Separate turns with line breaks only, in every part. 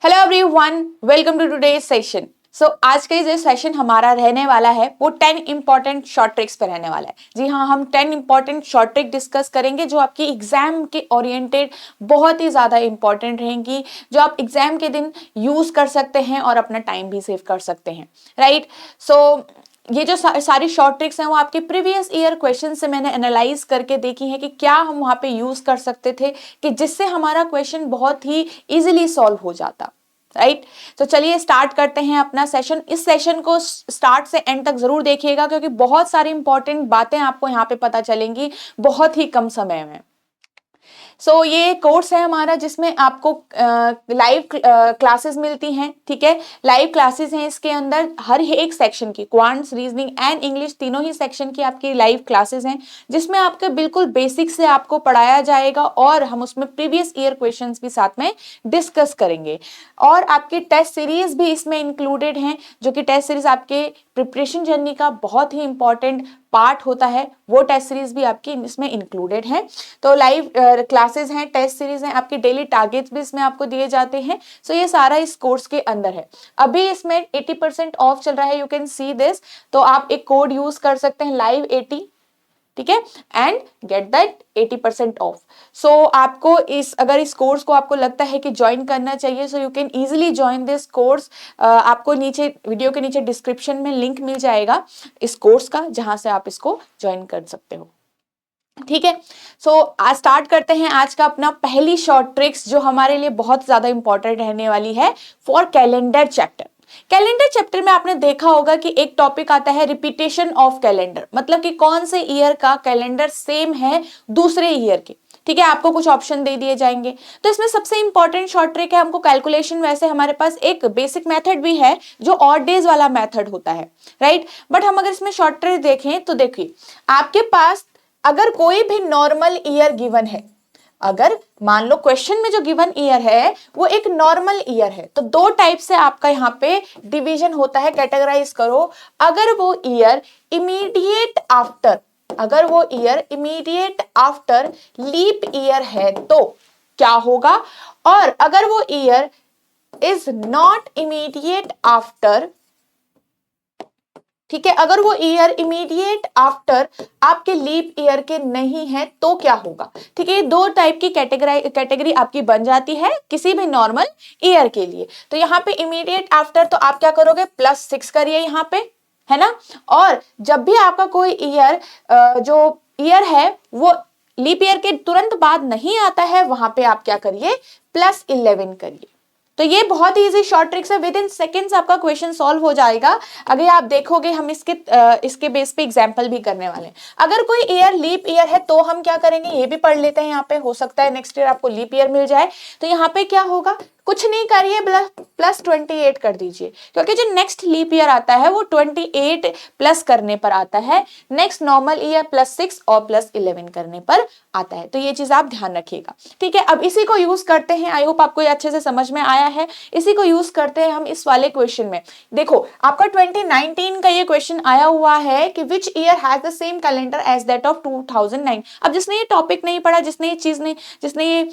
Hello everyone, welcome to today's session. आज का जो सेशन हमारा रहने वाला है वो 10 इंपॉर्टेंट शॉर्ट ट्रिक्स पे रहने वाला है। जी हाँ, हम 10 इंपॉर्टेंट शॉर्ट ट्रिक डिस्कस करेंगे जो आपकी एग्जाम के ओरिएंटेड बहुत ही ज़्यादा इंपॉर्टेंट रहेंगी, जो आप एग्जाम के दिन यूज़ कर सकते हैं और अपना टाइम भी सेव कर सकते हैं। राइट। ये जो सारी शॉर्ट ट्रिक्स हैं वो आपके प्रीवियस ईयर क्वेश्चन से मैंने एनालाइज करके देखी है कि क्या हम वहाँ पे यूज़ कर सकते थे कि जिससे हमारा क्वेश्चन बहुत ही इजीली सॉल्व हो जाता। राइट। तो चलिए स्टार्ट करते हैं अपना सेशन। इस सेशन को स्टार्ट से एंड तक जरूर देखिएगा क्योंकि बहुत सारी इंपॉर्टेंट बातें आपको यहाँ पे पता चलेंगी बहुत ही कम समय में। ये कोर्स है हमारा जिसमें आपको लाइव क्लासेस मिलती हैं। ठीक है, लाइव क्लासेस हैं, इसके अंदर हर एक सेक्शन की क्वांट्स, रीजनिंग एंड इंग्लिश तीनों ही सेक्शन की आपकी लाइव क्लासेस हैं जिसमें आपके बिल्कुल बेसिक से आपको पढ़ाया जाएगा और हम उसमें प्रीवियस ईयर क्वेश्चंस भी साथ में डिस्कस करेंगे। और आपके टेस्ट सीरीज भी इसमें इंक्लूडेड हैं, जो कि टेस्ट सीरीज आपके प्रिपरेशन जर्नी का बहुत ही इंपॉर्टेंट पार्ट होता है। वो टेस्ट सीरीज भी आपकी इसमें इंक्लूडेड है। तो लाइव क्लासेस हैं, टेस्ट सीरीज हैं, आपके डेली टारगेट्स भी इसमें आपको दिए जाते हैं। ये सारा इस कोर्स के अंदर है। अभी इसमें 80% ऑफ चल रहा है, यू कैन सी दिस। तो आप एक कोड यूज कर सकते हैं लाइव 80, ठीक है, एंड गेट दैट 80% ऑफ। आपको अगर इस कोर्स को आपको लगता है कि ज्वाइन करना चाहिए, you can easily join this course. आपको नीचे वीडियो के नीचे डिस्क्रिप्शन में लिंक मिल जाएगा इस कोर्स का, जहां से आप इसको ज्वाइन कर सकते हो। ठीक है, आज स्टार्ट करते हैं आज का अपना पहली शॉर्ट ट्रिक्स जो हमारे लिए बहुत ज्यादा इंपॉर्टेंट रहने वाली है for calendar chapter. Calendar chapter में आपने देखा होगा कि एक टॉपिक आता है रिपीटेशन ऑफ कैलेंडर, मतलब कि कौन से ईयर का कैलेंडर सेम है दूसरे ईयर के। ठीक है, आपको कुछ ऑप्शन दे दिए जाएंगे। तो इसमें सबसे इंपॉर्टेंट शॉर्ट ट्रिक है हमको कैलकुलेशन। वैसे हमारे पास एक बेसिक मेथड भी है जो ऑड डेज वाला मेथड होता है, राइट। बट हम अगर इसमें शॉर्ट ट्रिक देखें तो देखिए, आपके पास अगर कोई भी नॉर्मल ईयर गिवन है, अगर मान लो क्वेश्चन में जो गिवन ईयर है वो एक नॉर्मल ईयर है, तो दो टाइप से आपका यहाँ पे डिवीजन होता है, कैटेगराइज करो। अगर वो year immediate after leap year है तो क्या होगा, और अगर वो year is not immediate after, ठीक है, अगर वो ईयर इमीडिएट आफ्टर आपके लीप ईयर के नहीं है तो क्या होगा। ठीक है, ये दो टाइप की कैटेगरी आपकी बन जाती है किसी भी नॉर्मल ईयर के लिए। तो यहाँ पे इमीडिएट आफ्टर तो आप क्या करोगे, +6 करिए यहाँ पे, है ना। और जब भी आपका कोई ईयर जो ईयर है वो लीप ईयर के तुरंत बाद नहीं आता है, वहां पे आप क्या करिए, +11 करिए। तो ये बहुत ही इजी शॉर्ट ट्रिक्स है, विद इन सेकेंड्स आपका क्वेश्चन सॉल्व हो जाएगा। अगर आप देखोगे, हम इसके बेस पे एग्जांपल भी करने वाले हैं। अगर कोई ईयर लीप ईयर है तो हम क्या करेंगे, ये भी पढ़ लेते हैं। यहाँ पे हो सकता है नेक्स्ट ईयर आपको लीप ईयर मिल जाए। तो यहाँ पे क्या होगा, कुछ नहीं करिए, +28 कर दीजिए, क्योंकि जो नेक्स्ट लीप ईयर आता है वो 28 प्लस करने पर आता है। नेक्स्ट नॉर्मल ईयर +6 और +11 करने पर आता है। तो ये चीज आप ध्यान रखिएगा। ठीक है, अब इसी को यूज करते हैं। आई होप आपको ये अच्छे से समझ में आया है। इसी को यूज करते हैं हम इस वाले क्वेश्चन में। देखो, आपका 2019 का ये क्वेश्चन आया हुआ है कि which year has the same calendar as that of 2009। अब जिसने ये टॉपिक नहीं पढ़ा, जिसने ये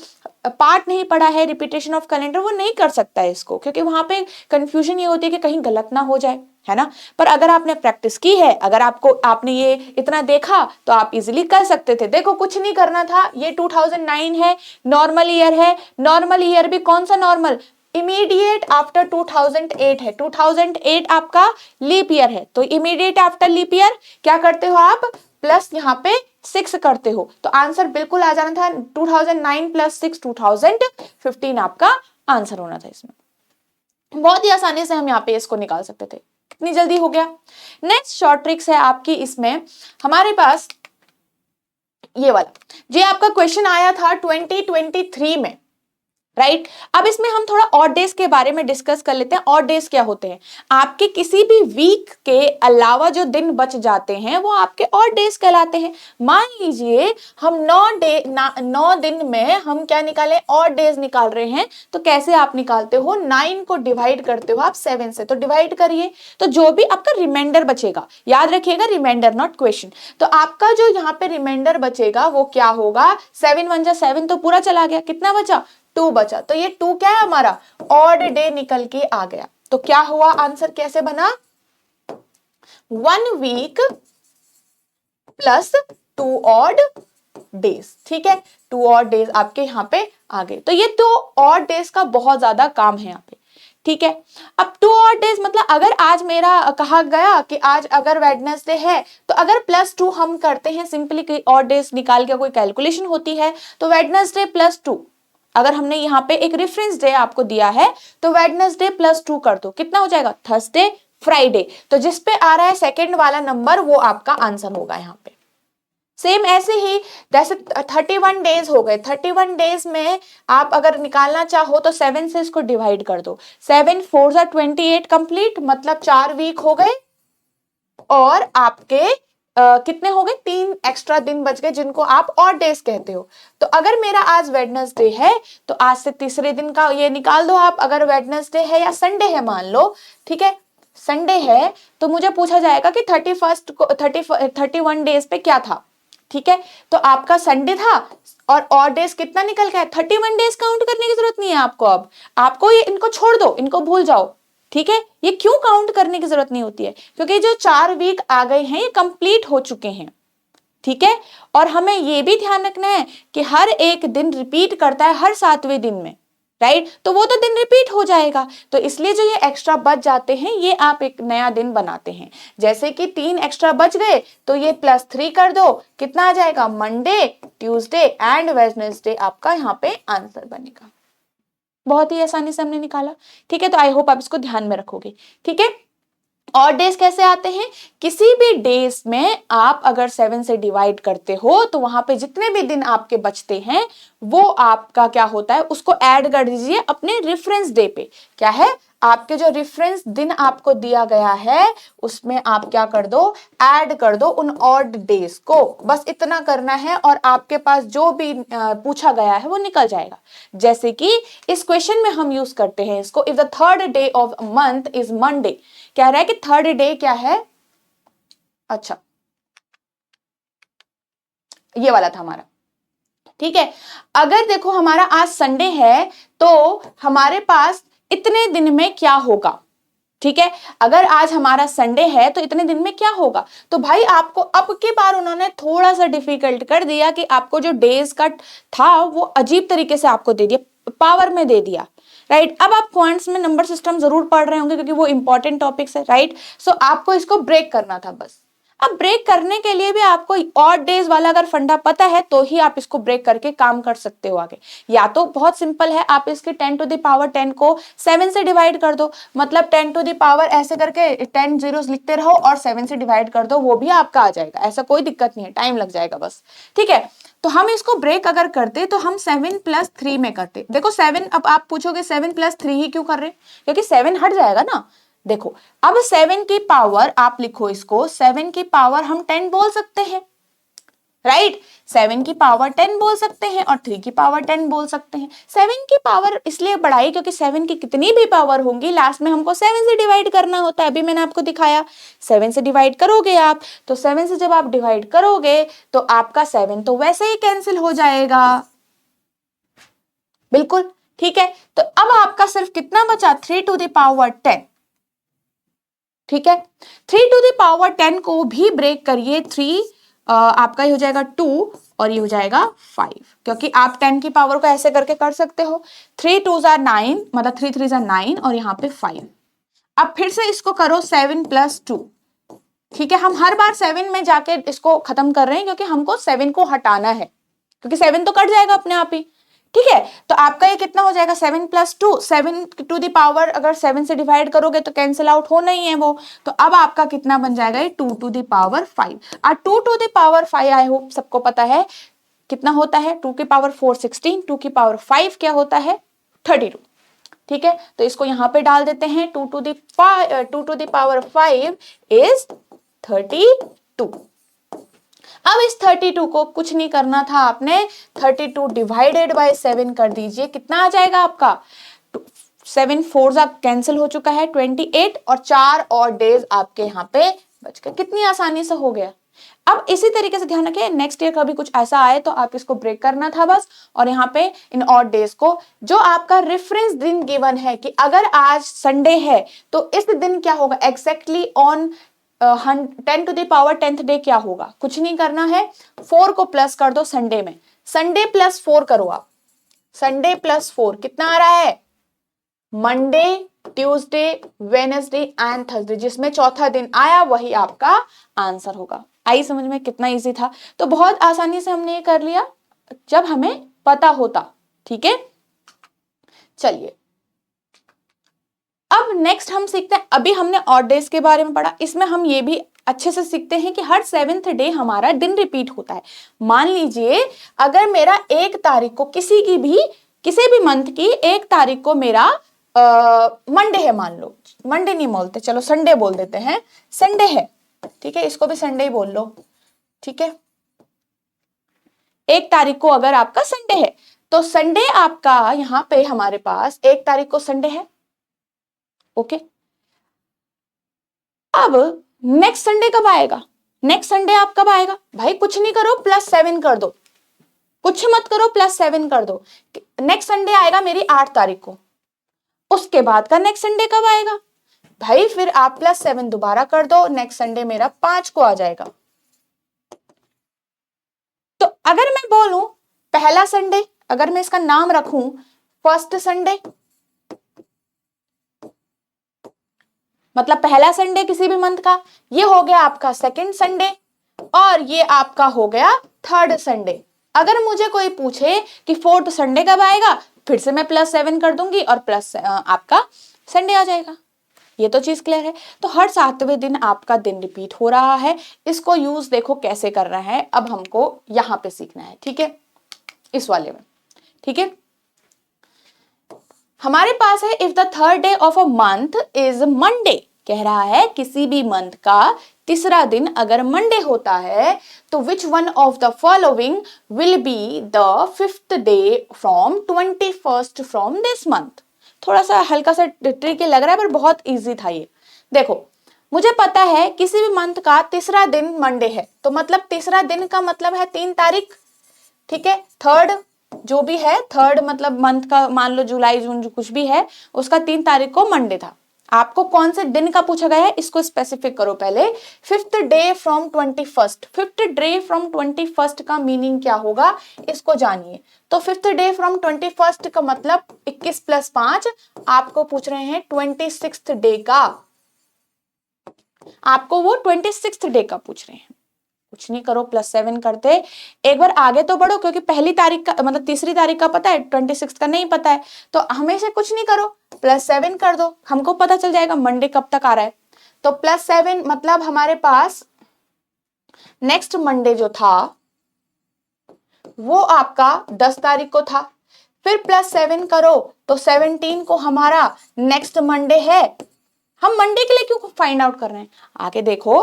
पार्ट नहीं पढ़ा है रिपीटेशन ऑफ कैलेंडर, वो नहीं कर सकता है इसको, क्योंकि वहां पे कंफ्यूजन ये होती है कि कहीं गलत ना हो जाए, है ना। पर अगर आपने प्रैक्टिस की है, अगर आपने ये इतना देखा तो आप इजीली कर सकते थे। देखो, कुछ नहीं करना था, ये 2009 है, नॉर्मल ईयर है। नॉर्मल ईयर भी कौन सा नॉर्मल, इमीडिएट आफ्टर 2008 है। 2008 आपका लीप ईयर है, तो इमीडिएट आफ्टर लीप ईयर क्या करते हो आप, प्लस यहाँ पे 6 करते हो। तो आंसर बिल्कुल आ जाना था 2009 + 6 2015 आपका आंसर होना था। इसमें बहुत ही आसानी से हम यहाँ पे इसको निकाल सकते थे, कितनी जल्दी हो गया। नेक्स्ट शॉर्ट ट्रिक्स है आपकी, इसमें हमारे पास ये वाला, जो आपका क्वेश्चन आया था 2023 में, राइट। अब इसमें हम थोड़ा ऑड डेज के बारे में डिस्कस कर लेते हैं। ऑड डेज क्या होते हैं, आपके किसी भी वीक के अलावा जो दिन बच जाते हैं वो आपके ऑड डेज कहलाते हैं। मान लीजिए हम 9 दिन में हम क्या निकाले, ऑड डेज निकाल रहे हैं। तो कैसे आप निकालते हो, 9 को डिवाइड करते हो आप 7 से, तो डिवाइड करिए, तो जो भी आपका रिमाइंडर बचेगा, याद रखिएगा रिमाइंडर नॉट क्वेश्चन, तो आपका जो यहाँ पे रिमाइंडर बचेगा वो क्या होगा, 7 × 1 = 7, तो पूरा चला गया, कितना बचा 2 बचा, तो ये 2 क्या है हमारा ऑड डे निकल के आ गया। तो क्या हुआ, आंसर कैसे बना, 1 वीक प्लस 2 ऑड डेज। ठीक है, 2 ऑड डेज आपके यहाँ पे आ गए। तो ये 2 ऑड डेज का बहुत ज्यादा काम है यहाँ पे। ठीक है, अब 2 ऑड डेज मतलब अगर आज मेरा कहा गया कि आज अगर वेडनेसडे है तो अगर +2 हम करते हैं सिंपली ऑड डेज निकाल के कोई कैलकुलेशन होती है तो वेडनेसडे +2, अगर हमने यहाँ पे एक रेफरेंस डे आपको दिया है तो वेडनेसडे +2 कर दो, कितना हो जाएगा, थर्सडे फ्राइडे। तो जिस पे आ रहा है सेकेंड वाला नंबर वो आपका आंसर होगा यहाँ पे। सेम ऐसे ही जैसे 31 डेज हो गए, 31 डेज में आप अगर निकालना चाहो तो 7 से इसको डिवाइड कर दो, 7 4 जा 28 कंप्लीट, मतलब 4 वीक हो गए और आपके कितने हो गए, 3 एक्स्ट्रा दिन बच गए जिनको आप ऑड डेज कहते हो। तो अगर मेरा आज वेडनेसडे है तो आज से तीसरे दिन का ये निकाल दो आप, अगर वेडनेसडे है या संडे है मान लो, ठीक है संडे है तो मुझे पूछा जाएगा कि 31 को 31 डेज पे क्या था। ठीक है, तो आपका संडे था और ऑड डेज कितना निकल गया, 31 डेज काउंट करने की जरूरत नहीं है आपको। अब आपको ये इनको छोड़ दो, इनको भूल जाओ। ठीक है, ये क्यों काउंट करने की जरूरत नहीं होती है, क्योंकि जो 4 वीक आ गए हैं ये कंप्लीट हो चुके हैं। ठीक है, और हमें ये भी ध्यान रखना है कि हर एक दिन रिपीट करता है हर 7वें दिन में, राइट, तो वो तो दिन रिपीट हो जाएगा, तो इसलिए जो ये एक्स्ट्रा बच जाते हैं ये आप एक नया दिन बनाते हैं। जैसे कि 3 एक्स्ट्रा बच गए तो ये +3 कर दो, कितना आ जाएगा, मंडे ट्यूसडे एंड वेडनेसडे आपका यहाँ पे आंसर बनेगा। बहुत ही आसानी से हमने निकाला। ठीक है, तो आई होप आप इसको ध्यान में रखोगे। ठीक है, ऑड डेज कैसे आते हैं, किसी भी डेज में आप अगर 7 से डिवाइड करते हो तो वहां पे जितने भी दिन आपके बचते हैं वो आपका क्या होता है, उसको ऐड कर दीजिए अपने रेफरेंस डे पे। क्या है, आपके जो रेफरेंस दिन आपको दिया गया है उसमें आप क्या कर दो, ऐड कर दो उन ऑड डेज को, बस इतना करना है और आपके पास जो भी पूछा गया है वो निकल जाएगा। जैसे कि इस क्वेश्चन में हम यूज करते हैं इसको, if the third day of month is Monday, कह रहा है कि थर्ड डे क्या है, अच्छा ये वाला था हमारा। ठीक है, अगर देखो हमारा आज संडे है तो हमारे पास इतने दिन में क्या होगा। ठीक है, अगर आज हमारा संडे है तो इतने दिन में क्या होगा, तो भाई आपको अब की बार उन्होंने थोड़ा सा डिफिकल्ट कर दिया कि आपको जो डेज का था वो अजीब तरीके से आपको दे दिया, पावर में दे दिया, राइट। अब आप क्वांट्स में नंबर सिस्टम जरूर पढ़ रहे होंगे क्योंकि वो इंपॉर्टेंट टॉपिक्स है, राइट। सो आपको इसको ब्रेक करना था बस। अब ब्रेक करने के लिए भी आपको ऑड डेज वाला अगर फंडा पता है तो ही आप इसको ब्रेक करके काम कर सकते हो आगे। या तो बहुत सिंपल है, आप इसके 10 टू द पावर 10 को 7 से डिवाइड कर दो, मतलब 10 टू द पावर ऐसे करके 10 जीरोस लिखते रहो और 7 से डिवाइड कर दो, वो भी आपका आ जाएगा, ऐसा कोई दिक्कत नहीं है, टाइम लग जाएगा बस। ठीक है, तो हम इसको ब्रेक अगर करते तो हम 7 + 3 में करते। देखो 7, अब आप पूछोगे 7 + 3 ही क्यों कर रहे, क्योंकि 7 हट जाएगा ना। देखो अब 7 की पावर आप लिखो इसको, 7 की पावर हम 10 बोल सकते हैं, राइट। 7 की पावर 10 बोल सकते हैं और 3 की पावर 10 बोल सकते हैं। 7 की पावर इसलिए बढ़ाई क्योंकि 7 की कितनी भी पावर होंगी लास्ट में हमको 7 से डिवाइड करना होता है। अभी मैंने आपको दिखाया 7 से डिवाइड करोगे आप, तो 7 से जब आप डिवाइड करोगे तो आपका 7 तो वैसे ही कैंसिल हो जाएगा, बिल्कुल। ठीक है, तो अब आपका सिर्फ कितना बचा, 3 टू द पावर 10। ठीक है, 3 टू द पावर 10 को भी ब्रेक करिए, 3 आपका ये हो जाएगा 2 और ये हो जाएगा 5, क्योंकि आप 10 की पावर को ऐसे करके कर सकते हो। 3 2 = 9, मतलब 3 3 = 9 और यहाँ पे 5। अब फिर से इसको करो 7 + 2। ठीक है, हम हर बार 7 में जाके इसको खत्म कर रहे हैं क्योंकि हमको 7 को हटाना है, क्योंकि 7 तो कट जाएगा अपने आप ही। ठीक है, तो आपका ये कितना हो जाएगा, 7 + 2, 7 टू द पावर अगर 7 से डिवाइड करोगे तो कैंसिल आउट होना ही है वो, तो अब आपका कितना बन जाएगा, ये 2 टू द पावर 5। और 2 to the power 5 I hope सबको पता है कितना होता है, 2 की पावर 4 16, 2 की पावर 5 क्या होता है, 32। ठीक है, तो इसको यहाँ पे डाल देते हैं, 2 टू द पावर 5 इज 32। अब इस 32 को कुछ नहीं करना था आपने, 32 डिवाइडेड बाय 7 कर दीजिए, कितना आ जाएगा आपका, 7 4 कैंसिल हो चुका है 28 और 4 और डेज आपके यहाँ पे बच गए। कितनी आसानी से हो गया, अब इसी तरीके से ध्यान रखें, नेक्स्ट ईयर कभी कुछ ऐसा आए तो आप इसको ब्रेक करना था बस, और यहाँ पे इन ऑड डेज को जो आपका रेफरेंस दिन गिवन है कि अगर आज संडे है तो इस दिन क्या होगा exactly on 10 to the power 10th day क्या होगा, कुछ नहीं करना है, 4 को प्लस कर दो संडे में, संडे प्लस 4 करो आप, संडे प्लस 4 कितना आ रहा है, Monday, Tuesday, Wednesday and Thursday, जिसमें चौथा दिन आया वही आपका आंसर होगा। आई समझ में, कितना इजी था। तो बहुत आसानी से हमने ये कर लिया जब हमें पता होता। ठीक है, चलिए अब नेक्स्ट हम सीखते हैं, अभी हमने ऑड डेज के बारे में पढ़ा, इसमें हम ये भी अच्छे से सीखते हैं कि हर 7th डे हमारा दिन रिपीट होता है। मान लीजिए अगर मेरा 1 तारीख को किसी भी मंथ की 1 तारीख को मेरा मंडे है, मान लो, मंडे नहीं बोलते, चलो संडे बोल देते हैं, संडे है, ठीक है, इसको भी संडे ही बोल लो, ठीक है, 1 तारीख को अगर आपका संडे है तो संडे आपका यहां पे हमारे पास 1 तारीख को संडे है। ओके, अब नेक्स्ट संडे कब आएगा, नेक्स्ट संडे आप कब आएगा, भाई कुछ नहीं करो +7 कर दो, कुछ मत करो +7 कर दो, नेक्स्ट संडे आएगा मेरी 8 तारीख को, उसके बाद का नेक्स्ट संडे कब आएगा, भाई फिर आप +7 दोबारा कर दो, नेक्स्ट संडे मेरा 5 को आ जाएगा। तो अगर मैं बोलूं पहला संडे, अगर मैं इसका नाम रखूं फर्स्ट संडे, मतलब पहला संडे किसी भी मंथ का, ये हो गया आपका सेकंड संडे, और ये आपका हो गया थर्ड संडे। अगर मुझे कोई पूछे कि फोर्थ संडे कब आएगा, फिर से मैं +7 कर दूंगी और प्लस आपका संडे आ जाएगा। ये तो चीज क्लियर है। तो हर 7वें दिन आपका दिन रिपीट हो रहा है, इसको यूज देखो कैसे करना है, अब हमको यहां पे सीखना है। ठीक है, इस वाले में, ठीक है, हमारे पास है if the third day of a month is Monday, कह रहा है किसी भी मंथ का तीसरा दिन अगर मंडे होता है तो which one of the following will be the 5th day from 21st from this month. थोड़ा सा हल्का सा ट्रिकी लग रहा है पर बहुत इजी था ये। देखो मुझे पता है किसी भी मंथ का तीसरा दिन मंडे है, तो मतलब तीसरा दिन का मतलब है 3 तारीख, ठीक है, थर्ड जो भी है, थर्ड मतलब मंथ का, मान लो जुलाई जून जो कुछ भी है, उसका 3 तारीख को मंडे था। आपको कौन से दिन का पूछा गया है इसको स्पेसिफिक करो पहले। 5th day from 21st, 5th day from 21st का मीनिंग क्या होगा इसको जानिए। तो 5th डे फ्रॉम 21st का मतलब 21 + 5, आपको पूछ रहे हैं 26th डे का, आपको वो 26th डे का पूछ रहे हैं। कुछ नहीं करो +7 करते, एक बार आगे तो बढ़ो, क्योंकि पहली तारीख का मतलब तीसरी तारीख का पता है, 26 का नहीं पता है, तो हमेशा कुछ नहीं करो +7 कर दो, हमको पता चल जाएगा मंडे कब तक आ रहा है। तो +7 मतलब हमारे पास नेक्स्ट मंडे जो था वो आपका 10 तारीख को था, फिर +7 करो तो 17 को हमारा नेक्स्ट मंडे है। हम मंडे के लिए क्यों फाइंड आउट कर रहे हैं, आगे देखो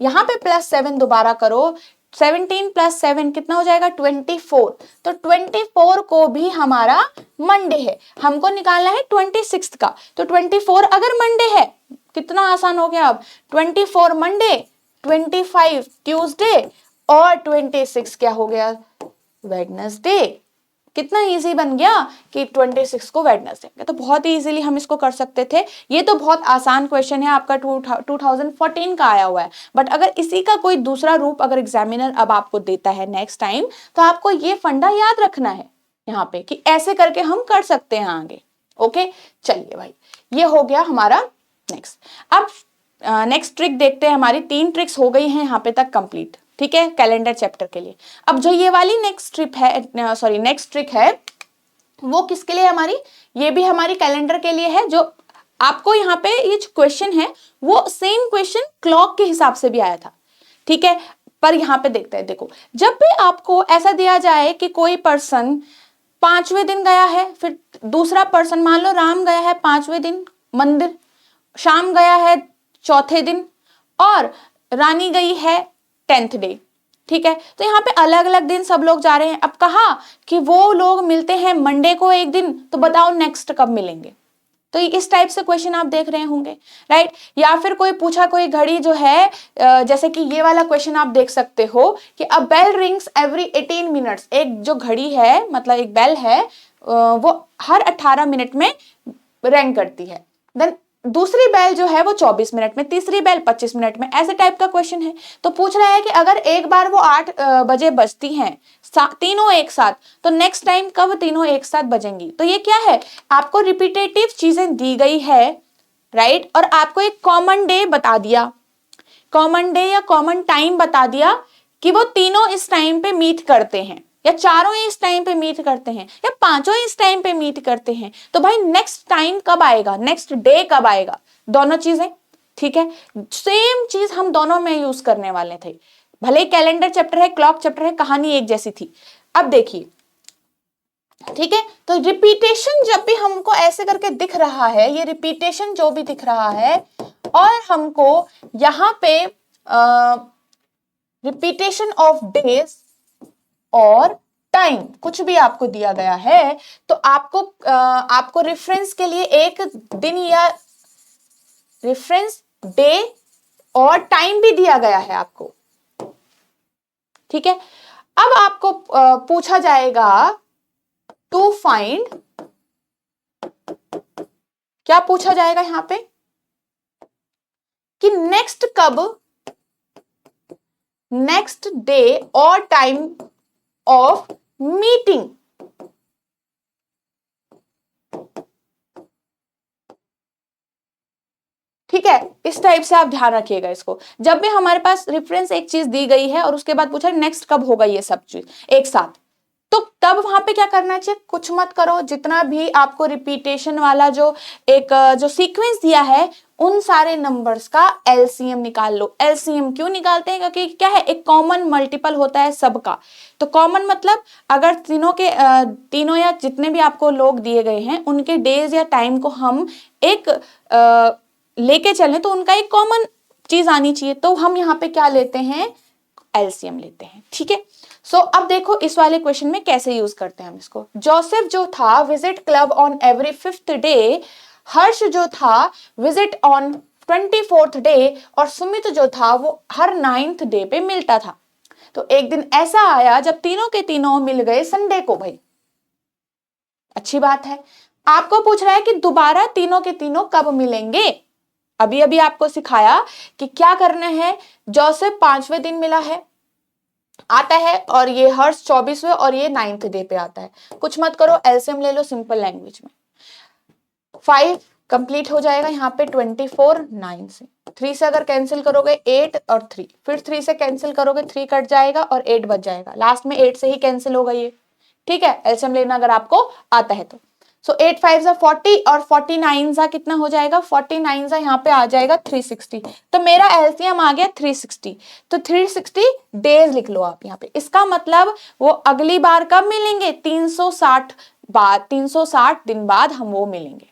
यहां पे +7 दोबारा करो, 17 + 7 कितना हो जाएगा 24, तो 24 को भी हमारा मंडे है, हमको निकालना है 26 का, तो 24 अगर मंडे है, कितना आसान हो गया अब, 24 मंडे, 25 ट्यूसडे और 26 क्या हो गया वेडनेसडे। कितना इजी बन गया कि 26 को वेडनेसडे, तो बहुत ही इजीली हम इसको कर सकते थे। ये तो बहुत आसान क्वेश्चन है, आपका 2014 का आया हुआ है, बट अगर इसी का कोई दूसरा रूप अगर एग्जामिनर अब आपको देता है नेक्स्ट टाइम, तो आपको ये फंडा याद रखना है यहाँ पे कि ऐसे करके हम कर सकते हैं आगे। ओके, चलिए भाई, ये हो गया हमारा नेक्स्ट। अब नेक्स्ट ट्रिक देखते हैं, हमारी 3 ट्रिक्स हो गई हैं यहाँ पे तक कंप्लीट, ठीक है, कैलेंडर चैप्टर के लिए। अब जो ये वाली नेक्स्ट ट्रिक है वो किसके लिए हमारी, ये भी हमारी कैलेंडर के लिए है। जो आपको यहाँ पे ये जो क्वेश्चन है वो सेम क्वेश्चन क्लॉक के हिसाब से भी आया था, ठीक है, पर यहाँ पे देखते हैं। देखो जब भी आपको ऐसा दिया जाए कि कोई पर्सन 5वें दिन गया है, फिर दूसरा पर्सन मान लो राम गया है 5वें दिन मंदिर, शाम गया है 4थे दिन, और रानी गई है 10th डे, ठीक है, तो यहाँ पे अलग अलग दिन सब लोग जा रहे हैं। अब कहा कि वो लोग मिलते हैं मंडे को एक दिन, तो बताओ नेक्स्ट कब मिलेंगे, तो इस टाइप से क्वेश्चन आप देख रहे होंगे, राइट। या फिर कोई पूछा कोई घड़ी जो है, जैसे कि ये वाला क्वेश्चन आप देख सकते हो कि अ बेल रिंग्स एवरी 18 मिनट्स। एक जो घड़ी है, मतलब एक बेल है, वो हर 18 मिनट में रिंग करती है। देन दूसरी बेल जो है वो 24 मिनट में, तीसरी बेल 25 मिनट में, ऐसे टाइप का क्वेश्चन है। तो पूछ रहा है कि अगर एक बार वो 8 बजे बजती हैं तीनों एक साथ, तो नेक्स्ट टाइम कब तीनों एक साथ बजेंगी। तो ये क्या है, आपको रिपीटेटिव चीजें दी गई है, राइट, और आपको एक कॉमन डे बता दिया, कॉमन डे या कॉमन टाइम बता दिया कि वो तीनों इस टाइम पे मीट करते हैं, या चारों इस टाइम पे मीट करते हैं, या पांचों इस टाइम पे मीट करते हैं। तो भाई नेक्स्ट टाइम कब आएगा, नेक्स्ट डे कब आएगा, दोनों चीजें, ठीक है। सेम चीज हम दोनों में यूज करने वाले थे, भले कैलेंडर चैप्टर है, क्लॉक चैप्टर है, कहानी एक जैसी थी। अब देखिए, ठीक है, तो रिपीटेशन जब भी हमको ऐसे करके दिख रहा है, ये रिपीटेशन जो भी दिख रहा है, और हमको यहां पे रिपीटेशन ऑफ डेज और टाइम कुछ भी आपको दिया गया है, तो आपको रेफरेंस के लिए एक दिन या रेफरेंस डे और टाइम भी दिया गया है आपको, ठीक है। अब आपको पूछा जाएगा टू फाइंड, क्या पूछा जाएगा यहां पे कि नेक्स्ट कब, नेक्स्ट डे और टाइम ऑफ मीटिंग। ठीक है, इस टाइप से आप ध्यान रखिएगा इसको। जब भी हमारे पास रेफरेंस एक चीज दी गई है और उसके बाद पूछा नेक्स्ट कब होगा ये सब चीज एक साथ, तो तब वहां पे क्या करना चाहिए, कुछ मत करो, जितना भी आपको रिपीटेशन वाला जो जो सीक्वेंस दिया है, उन सारे नंबर्स का एलसीएम निकाल लो। एलसीएम क्यों निकालते हैं, क्योंकि क्या है, एक कॉमन मल्टीपल होता है सबका। तो कॉमन मतलब अगर तीनों या जितने भी आपको लोग दिए गए हैं उनके डेज या टाइम को हम एक लेके चलें, तो उनका एक कॉमन चीज आनी चाहिए। तो हम यहाँ पे क्या लेते हैं, एलसीएम लेते हैं, ठीक है। सो अब देखो इस वाले क्वेश्चन में कैसे यूज करते हैं हम इसको। जोसेफ जो था visit club on every 5th day, Harsh जो था विजिट ऑन 24th डे, और सुमित जो था वो हर 9th डे पे मिलता था। तो एक दिन ऐसा आया जब तीनों के तीनों मिल गए संडे को। भाई अच्छी बात है। आपको पूछ रहा है कि दोबारा तीनों के तीनों कब मिलेंगे। अभी अभी आपको सिखाया कि क्या करना है। जोसेफ 5वें दिन मिला है, आता है, और ये हर्ष 24वें और ये 9th डे पे आता है। कुछ मत करो, एलसीएम ले लो सिंपल लैंग्वेज में। 5 कंप्लीट हो जाएगा यहाँ पे 24, 9 से 3 से अगर कैंसिल करोगे 8 और 3, फिर 3 से कैंसिल करोगे 3 कट जाएगा और 8 बच जाएगा, लास्ट में 8 से ही कैंसिल होगा ये, ठीक है। एलसीएम लेना अगर आपको आता है तो। सो 8 5 40 और 49 सा कितना हो जाएगा, 49 सा यहाँ पे आ जाएगा 360। तो मेरा एलसीएम आ गया 360। तो 360 डेज लिख लो आप यहाँ पे। इसका मतलब वो अगली बार कब मिलेंगे, 360 दिन बाद हम वो मिलेंगे,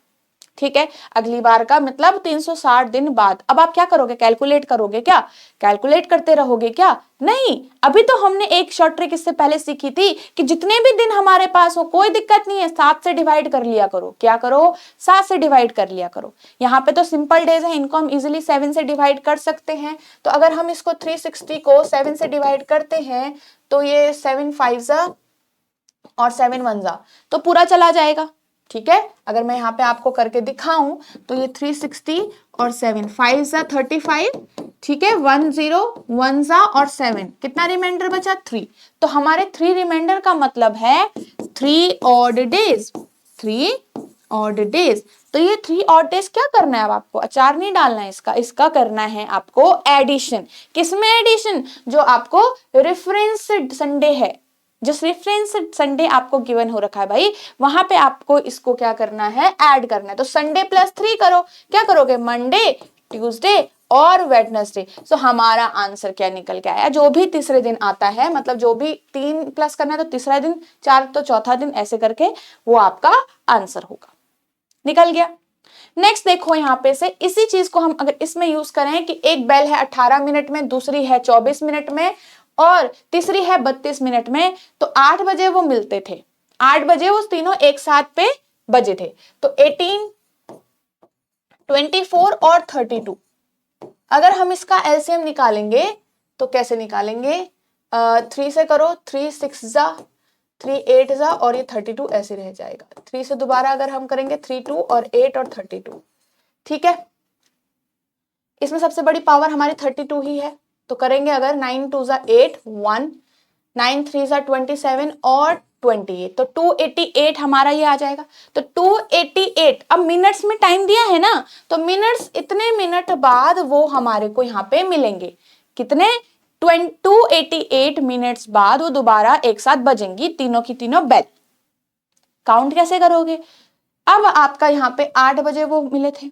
ठीक है। अगली बार का मतलब 360 दिन बाद। अब आप क्या करोगे, कैलकुलेट करोगे क्या, कैलकुलेट करते रहोगे क्या, नहीं। अभी तो हमने एक शॉर्ट ट्रिक इससे पहले सीखी थी कि जितने भी दिन हमारे पास हो कोई दिक्कत नहीं है, 7 से डिवाइड कर लिया करो। क्या करो, 7 से डिवाइड कर लिया करो। यहाँ पे तो सिंपल डेज है, इनको हम इजिली 7 से डिवाइड कर सकते हैं। तो अगर हम इसको 360 को 7 से डिवाइड करते हैं तो ये 7 5 और 7 1 तो पूरा चला जाएगा, ठीक है। अगर मैं यहाँ पे आपको करके दिखाऊं तो ये 360 और 7 5 35, ठीक है, 1 0 1 और 7, कितना रिमाइंडर बचा 3। तो हमारे 3 रिमाइंडर का मतलब है 3 ऑड डेज, 3 ऑड डेज। तो ये 3 ऑड डेज क्या करना है, अब आपको अचार नहीं डालना है इसका करना है आपको एडिशन। किसमें एडिशन, जो आपको रेफरेंस संडे है, जिस रेफरेंस संडे आपको गिवन हो रखा है भाई, वहां पे आपको इसको क्या करना है, ऐड करना है। तो संडे प्लस 3 करो, क्या करोगे, मंडे, ट्यूसडे और वेडनेसडे। सो हमारा आंसर क्या निकल के आया, जो भी तीसरे दिन आता है, मतलब जो भी 3 प्लस करना है तो तीसरा दिन, 4 तो चौथा दिन, ऐसे करके वो आपका आंसर होगा, निकल गया। नेक्स्ट देखो यहाँ पे से इसी चीज को हम अगर इसमें यूज करें कि एक बेल है 18 मिनट में, दूसरी है 24 मिनट में और तीसरी है 32 मिनट में, तो 8 बजे वो मिलते थे, 8 बजे वो तीनों एक साथ पे बजे थे। तो 18 24 और 32, अगर हम इसका एलसीएम निकालेंगे तो कैसे निकालेंगे? 3 से करो, 3 6 जा, 3 8 जा, और ये 32 ऐसे रह जाएगा। 3 से दोबारा अगर हम करेंगे 3 2 और 8 और 32, ठीक है। इसमें सबसे बड़ी पावर हमारी 32 ही है, तो करेंगे अगर 9 2 जा 8 1, 9 3 जा 27 और 28, तो 288 हमारा ये आ जाएगा। तो 288, अब मिनट्स में टाइम दिया है ना, तो मिनट्स इतने मिनट बाद वो हमारे को यहाँ पे मिलेंगे। कितने? 288 मिनट्स बाद वो दोबारा एक साथ बजेंगी, तीनों की तीनों बेल। काउंट कैसे करोगे? अब आपका यहाँ पे 8 बजे वो मिले थे,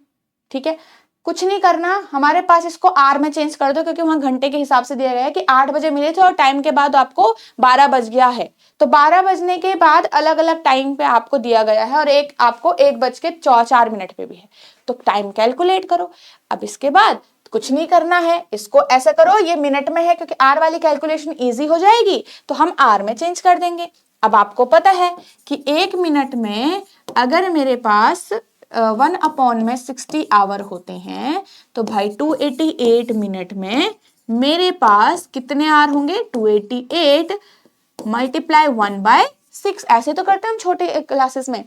ठीक है। कुछ नहीं करना, हमारे पास इसको आर में चेंज कर दो, क्योंकि वहां घंटे के हिसाब से दिया गया है कि 8 बजे मिले थे और टाइम के बाद आपको 12 बज गया है, तो 12 बजने के बाद अलग अलग टाइम पे आपको दिया गया है, और एक आपको 1:04 पे भी है, तो टाइम कैलकुलेट करो। अब इसके बाद कुछ नहीं करना है, इसको ऐसा करो, ये मिनट में है क्योंकि आर वाली कैलकुलेशन इजी हो जाएगी, तो हम आर में चेंज कर देंगे। अब आपको पता है कि 1 मिनट में अगर मेरे पास 1/60 आवर होते हैं, तो भाई 288 मिनट में मेरे पास कितने आवर होंगे? 288 मल्टीप्लाई 1/6, ऐसे तो करते हैं हम छोटे क्लासेस में,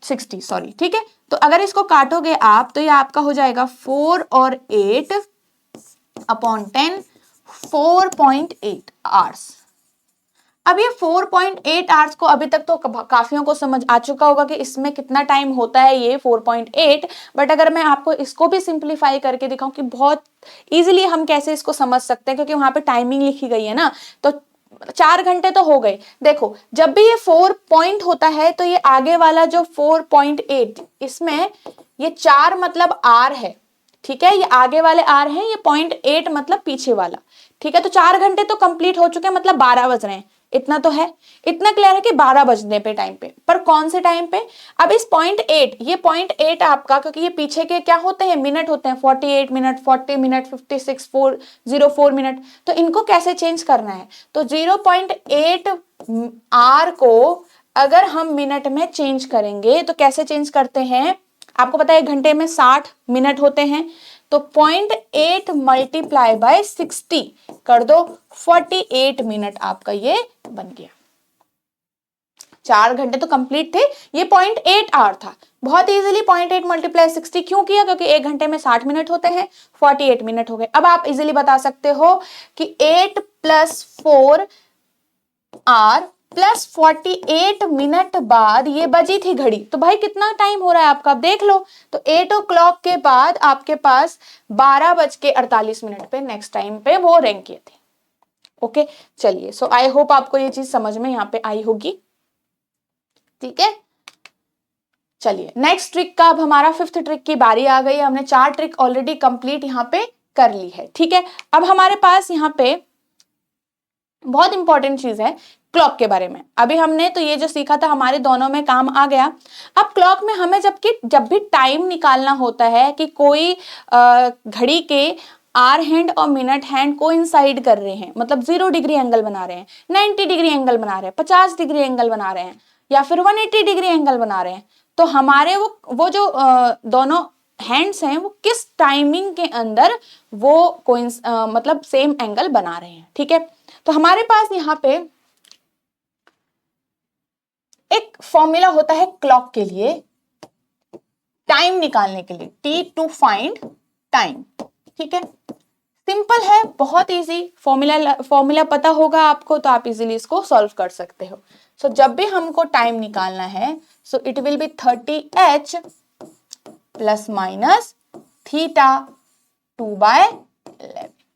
60 सॉरी, ठीक है। तो अगर इसको काटोगे आप, तो ये आपका हो जाएगा 4 और 8/10, 4.8 आवर्स। अब ये 4.8 आवर्स को अभी तक तो काफियों को समझ आ चुका होगा कि इसमें कितना टाइम होता है, ये 4.8, बट अगर मैं आपको इसको भी सिंप्लीफाई करके दिखाऊं कि बहुत इजीली हम कैसे इसको समझ सकते हैं, क्योंकि वहां पे टाइमिंग लिखी गई है ना, तो 4 घंटे तो हो गए। देखो, जब भी ये 4 पॉइंट होता है, तो ये आगे वाला जो 4.8, इसमें ये 4 मतलब आर है, ठीक है, ये आगे वाले आर हैं, ये 0.8 मतलब पीछे वाला, ठीक है। तो 4 घंटे तो कंप्लीट हो चुके हैं, मतलब 12 बज रहे हैं, इतना तो है, इतना क्लियर है कि 12 बजने पे टाइम पे, पर कौन से टाइम पे? अब इस 0.8, ये 0.8 आपका, क्योंकि ये पीछे के क्या होते हैं? मिनट होते हैं, 48 मिनट, 40 मिनट, 56 404 मिनट, तो इनको कैसे चेंज करना है? तो 0.8 आर को अगर हम मिनट में चेंज करेंगे, तो कैसे चेंज करते हैं? आपको पता है 1 घंटे में 60 मिनट होते हैं, तो 0.8 मल्टीप्लाई बाय 60 कर दो, 48 मिनट आपका ये बन गया। 4 घंटे तो कंप्लीट थे, ये 0.8 आवर था। बहुत इजीली 0.8 मल्टीप्लाई 60 क्यों किया? क्योंकि 1 घंटे में 60 मिनट होते हैं, 48 मिनट हो गए। अब आप इजीली बता सकते हो कि 8 + 4 आर प्लस 48 मिनट बाद ये बजी थी घड़ी, तो भाई कितना टाइम हो रहा है आपका, आप देख लो। तो 8 o'clock के बाद आपके पास 12:48 पे नेक्स्ट टाइम पे वो रैंक किए थे। ओके, चलिए, सो आई होप आपको ये चीज समझ में यहाँ पे आई होगी, ठीक है। चलिए, नेक्स्ट ट्रिक का अब हमारा 5th ट्रिक की बारी आ गई है। हमने 4 ट्रिक ऑलरेडी कंप्लीट यहाँ पे कर ली है, ठीक है। अब हमारे पास यहाँ पे बहुत इंपॉर्टेंट चीज है क्लॉक के बारे में। अभी हमने तो ये जो सीखा था हमारे दोनों में काम आ गया। अब क्लॉक में हमें जब भी टाइम निकालना होता है कि कोई घड़ी के आवर हैंड और मिनट हैंड कोइंसाइड कर रहे हैं, मतलब 0 डिग्री एंगल बना रहे हैं, 90 डिग्री एंगल बना रहे हैं, 50 डिग्री एंगल बना रहे हैं, या फिर 180 डिग्री एंगल बना रहे हैं, तो हमारे वो जो दोनों हैंड्स हैं वो किस टाइमिंग के अंदर वो मतलब सेम एंगल बना रहे हैं, ठीक है। तो हमारे पास यहाँ पे एक फॉर्मूला होता है क्लॉक के लिए, टाइम निकालने के लिए, T टू फाइंड टाइम, ठीक है। सिंपल है, बहुत इजी फॉर्मूला पता होगा आपको, तो आप इजीली इसको सॉल्व कर सकते हो। सो जब भी हमको टाइम निकालना है, so it will be 30h ± theta 2/11।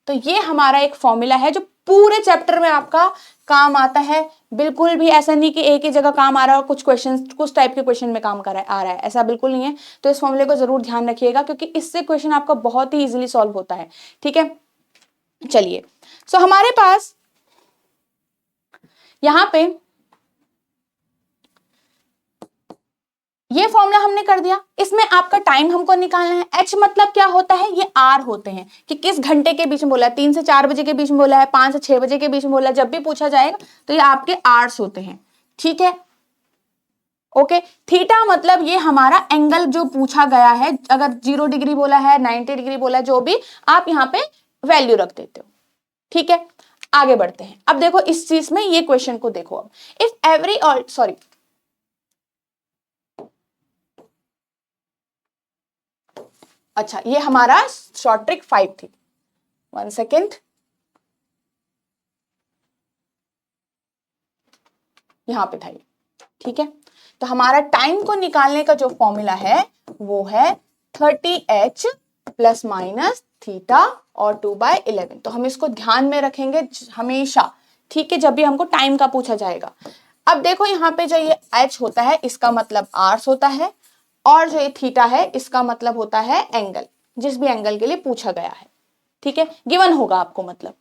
तो ये हमारा एक फॉर्मूला है जो पूरे चैप्टर में आपका काम आता है। बिल्कुल भी ऐसा नहीं कि एक ही जगह काम आ रहा है और कुछ टाइप के क्वेश्चन में काम आ रहा है, ऐसा बिल्कुल नहीं है। तो इस फॉर्मूले को जरूर ध्यान रखिएगा, क्योंकि इससे क्वेश्चन आपका बहुत ही इजीली सॉल्व होता है, ठीक है। चलिए, सो हमारे पास यहां पे ये फॉर्मूला हमने कर दिया। इसमें आपका टाइम हमको निकालना है। H मतलब क्या होता है? ये आर होते हैं कि किस घंटे के बीच में बोला है, 3 से 4 बजे के बीच में बोला है, 5 से 6 बजे के बीच में बोला है, जब भी पूछा जाएगा तो ये आपके आवर्स होते हैं, ठीक है। ओके। थीटा मतलब ये हमारा एंगल जो पूछा गया है, अगर 0 डिग्री बोला है, 90 डिग्री बोला है, जो भी आप यहाँ पे वैल्यू रख देते हो, ठीक है। आगे बढ़ते हैं। अब देखो इस चीज में ये क्वेश्चन को देखो। अब इफ एवरी और सॉरी अच्छा, ये हमारा शॉर्ट ट्रिक 5 थी। 1 सेकेंड, यहां पे था ये, ठीक है। तो हमारा टाइम को निकालने का जो फॉर्मूला है वो है 30h प्लस माइनस थीटा और 2/11। तो हम इसको ध्यान में रखेंगे हमेशा, ठीक है, जब भी हमको टाइम का पूछा जाएगा। अब देखो यहाँ पे जो ये h होता है इसका मतलब आर्स होता है, और जो ये थीटा है इसका मतलब होता है एंगल, जिस भी एंगल के लिए पूछा गया है, ठीक है, गिवन होगा आपको। मतलब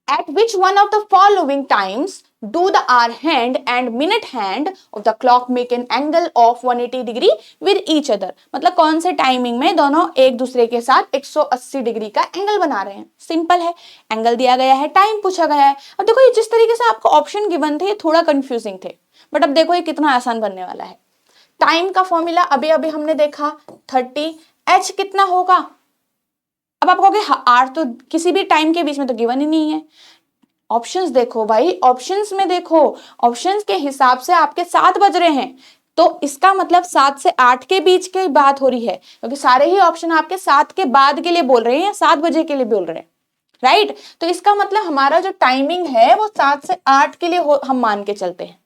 at which one of the following times do the hour hand and minute hand of the clock make an angle of 180 degree with each other। मतलब कौन से टाइमिंग में दोनों एक दूसरे के साथ 180 डिग्री का एंगल बना रहे हैं। सिंपल है, एंगल दिया गया है, टाइम पूछा गया है। अब देखो ये जिस तरीके से आपको ऑप्शन गिवन थे ये थोड़ा कंफ्यूजिंग थे, बट अब देखो ये कितना आसान बनने वाला है। टाइम का फॉर्मूला अभी अभी हमने देखा 30, h कितना होगा। अब आप कहोगे आर तो किसी भी टाइम के बीच में तो गिवन ही नहीं है। ऑप्शंस देखो भाई, ऑप्शंस में देखो, ऑप्शंस के हिसाब से आपके 7 बज रहे हैं, तो इसका मतलब 7 से 8 के बीच की बात हो रही है, क्योंकि सारे ही ऑप्शन आपके 7 के बाद के लिए बोल रहे हैं या 7 बजे के लिए बोल रहे हैं, राइट। तो इसका मतलब हमारा जो टाइमिंग है वो 7 से 8 के लिए हम मान के चलते हैं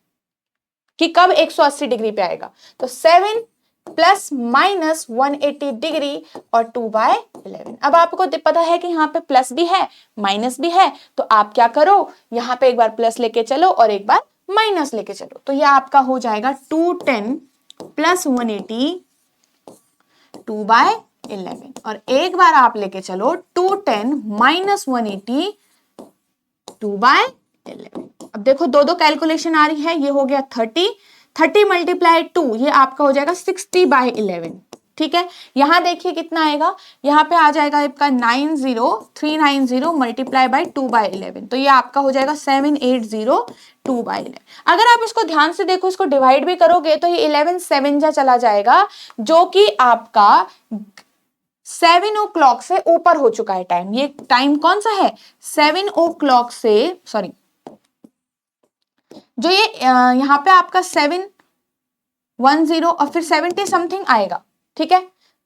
कि कब 180 डिग्री पे आएगा। तो 7 प्लस माइनस 180 डिग्री और 2/11। अब आपको पता है कि यहाँ पे प्लस भी है माइनस भी है, तो आप क्या करो, यहाँ पे एक बार प्लस लेके चलो और एक बार माइनस लेके चलो। तो यह आपका हो जाएगा 210 प्लस 180 2/11, और एक बार आप लेके चलो 210 माइनस 180 2/11। अब देखो दो दो कैलकुलेशन आ रही है, ये हो गया 30 मल्टीप्लाई 2, ये आपका हो जाएगा 60/11, ठीक है। यहां देखिए कितना आएगा, यहाँ पे आ जाएगा आपका 90390 मल्टीप्लाई बाई 2/11, तो ये आपका हो जाएगा 7802/11। अगर आप इसको ध्यान से देखो, इसको डिवाइड भी करोगे तो ये 11 7 जा चला जाएगा, जो कि आपका 7 o'clock से ऊपर हो चुका है टाइम। ये टाइम कौन सा है, 7 o'clock से, सॉरी, जो ये यहाँ पे आपका 710 और फिर 70 समथिंग आएगा, ठीक है।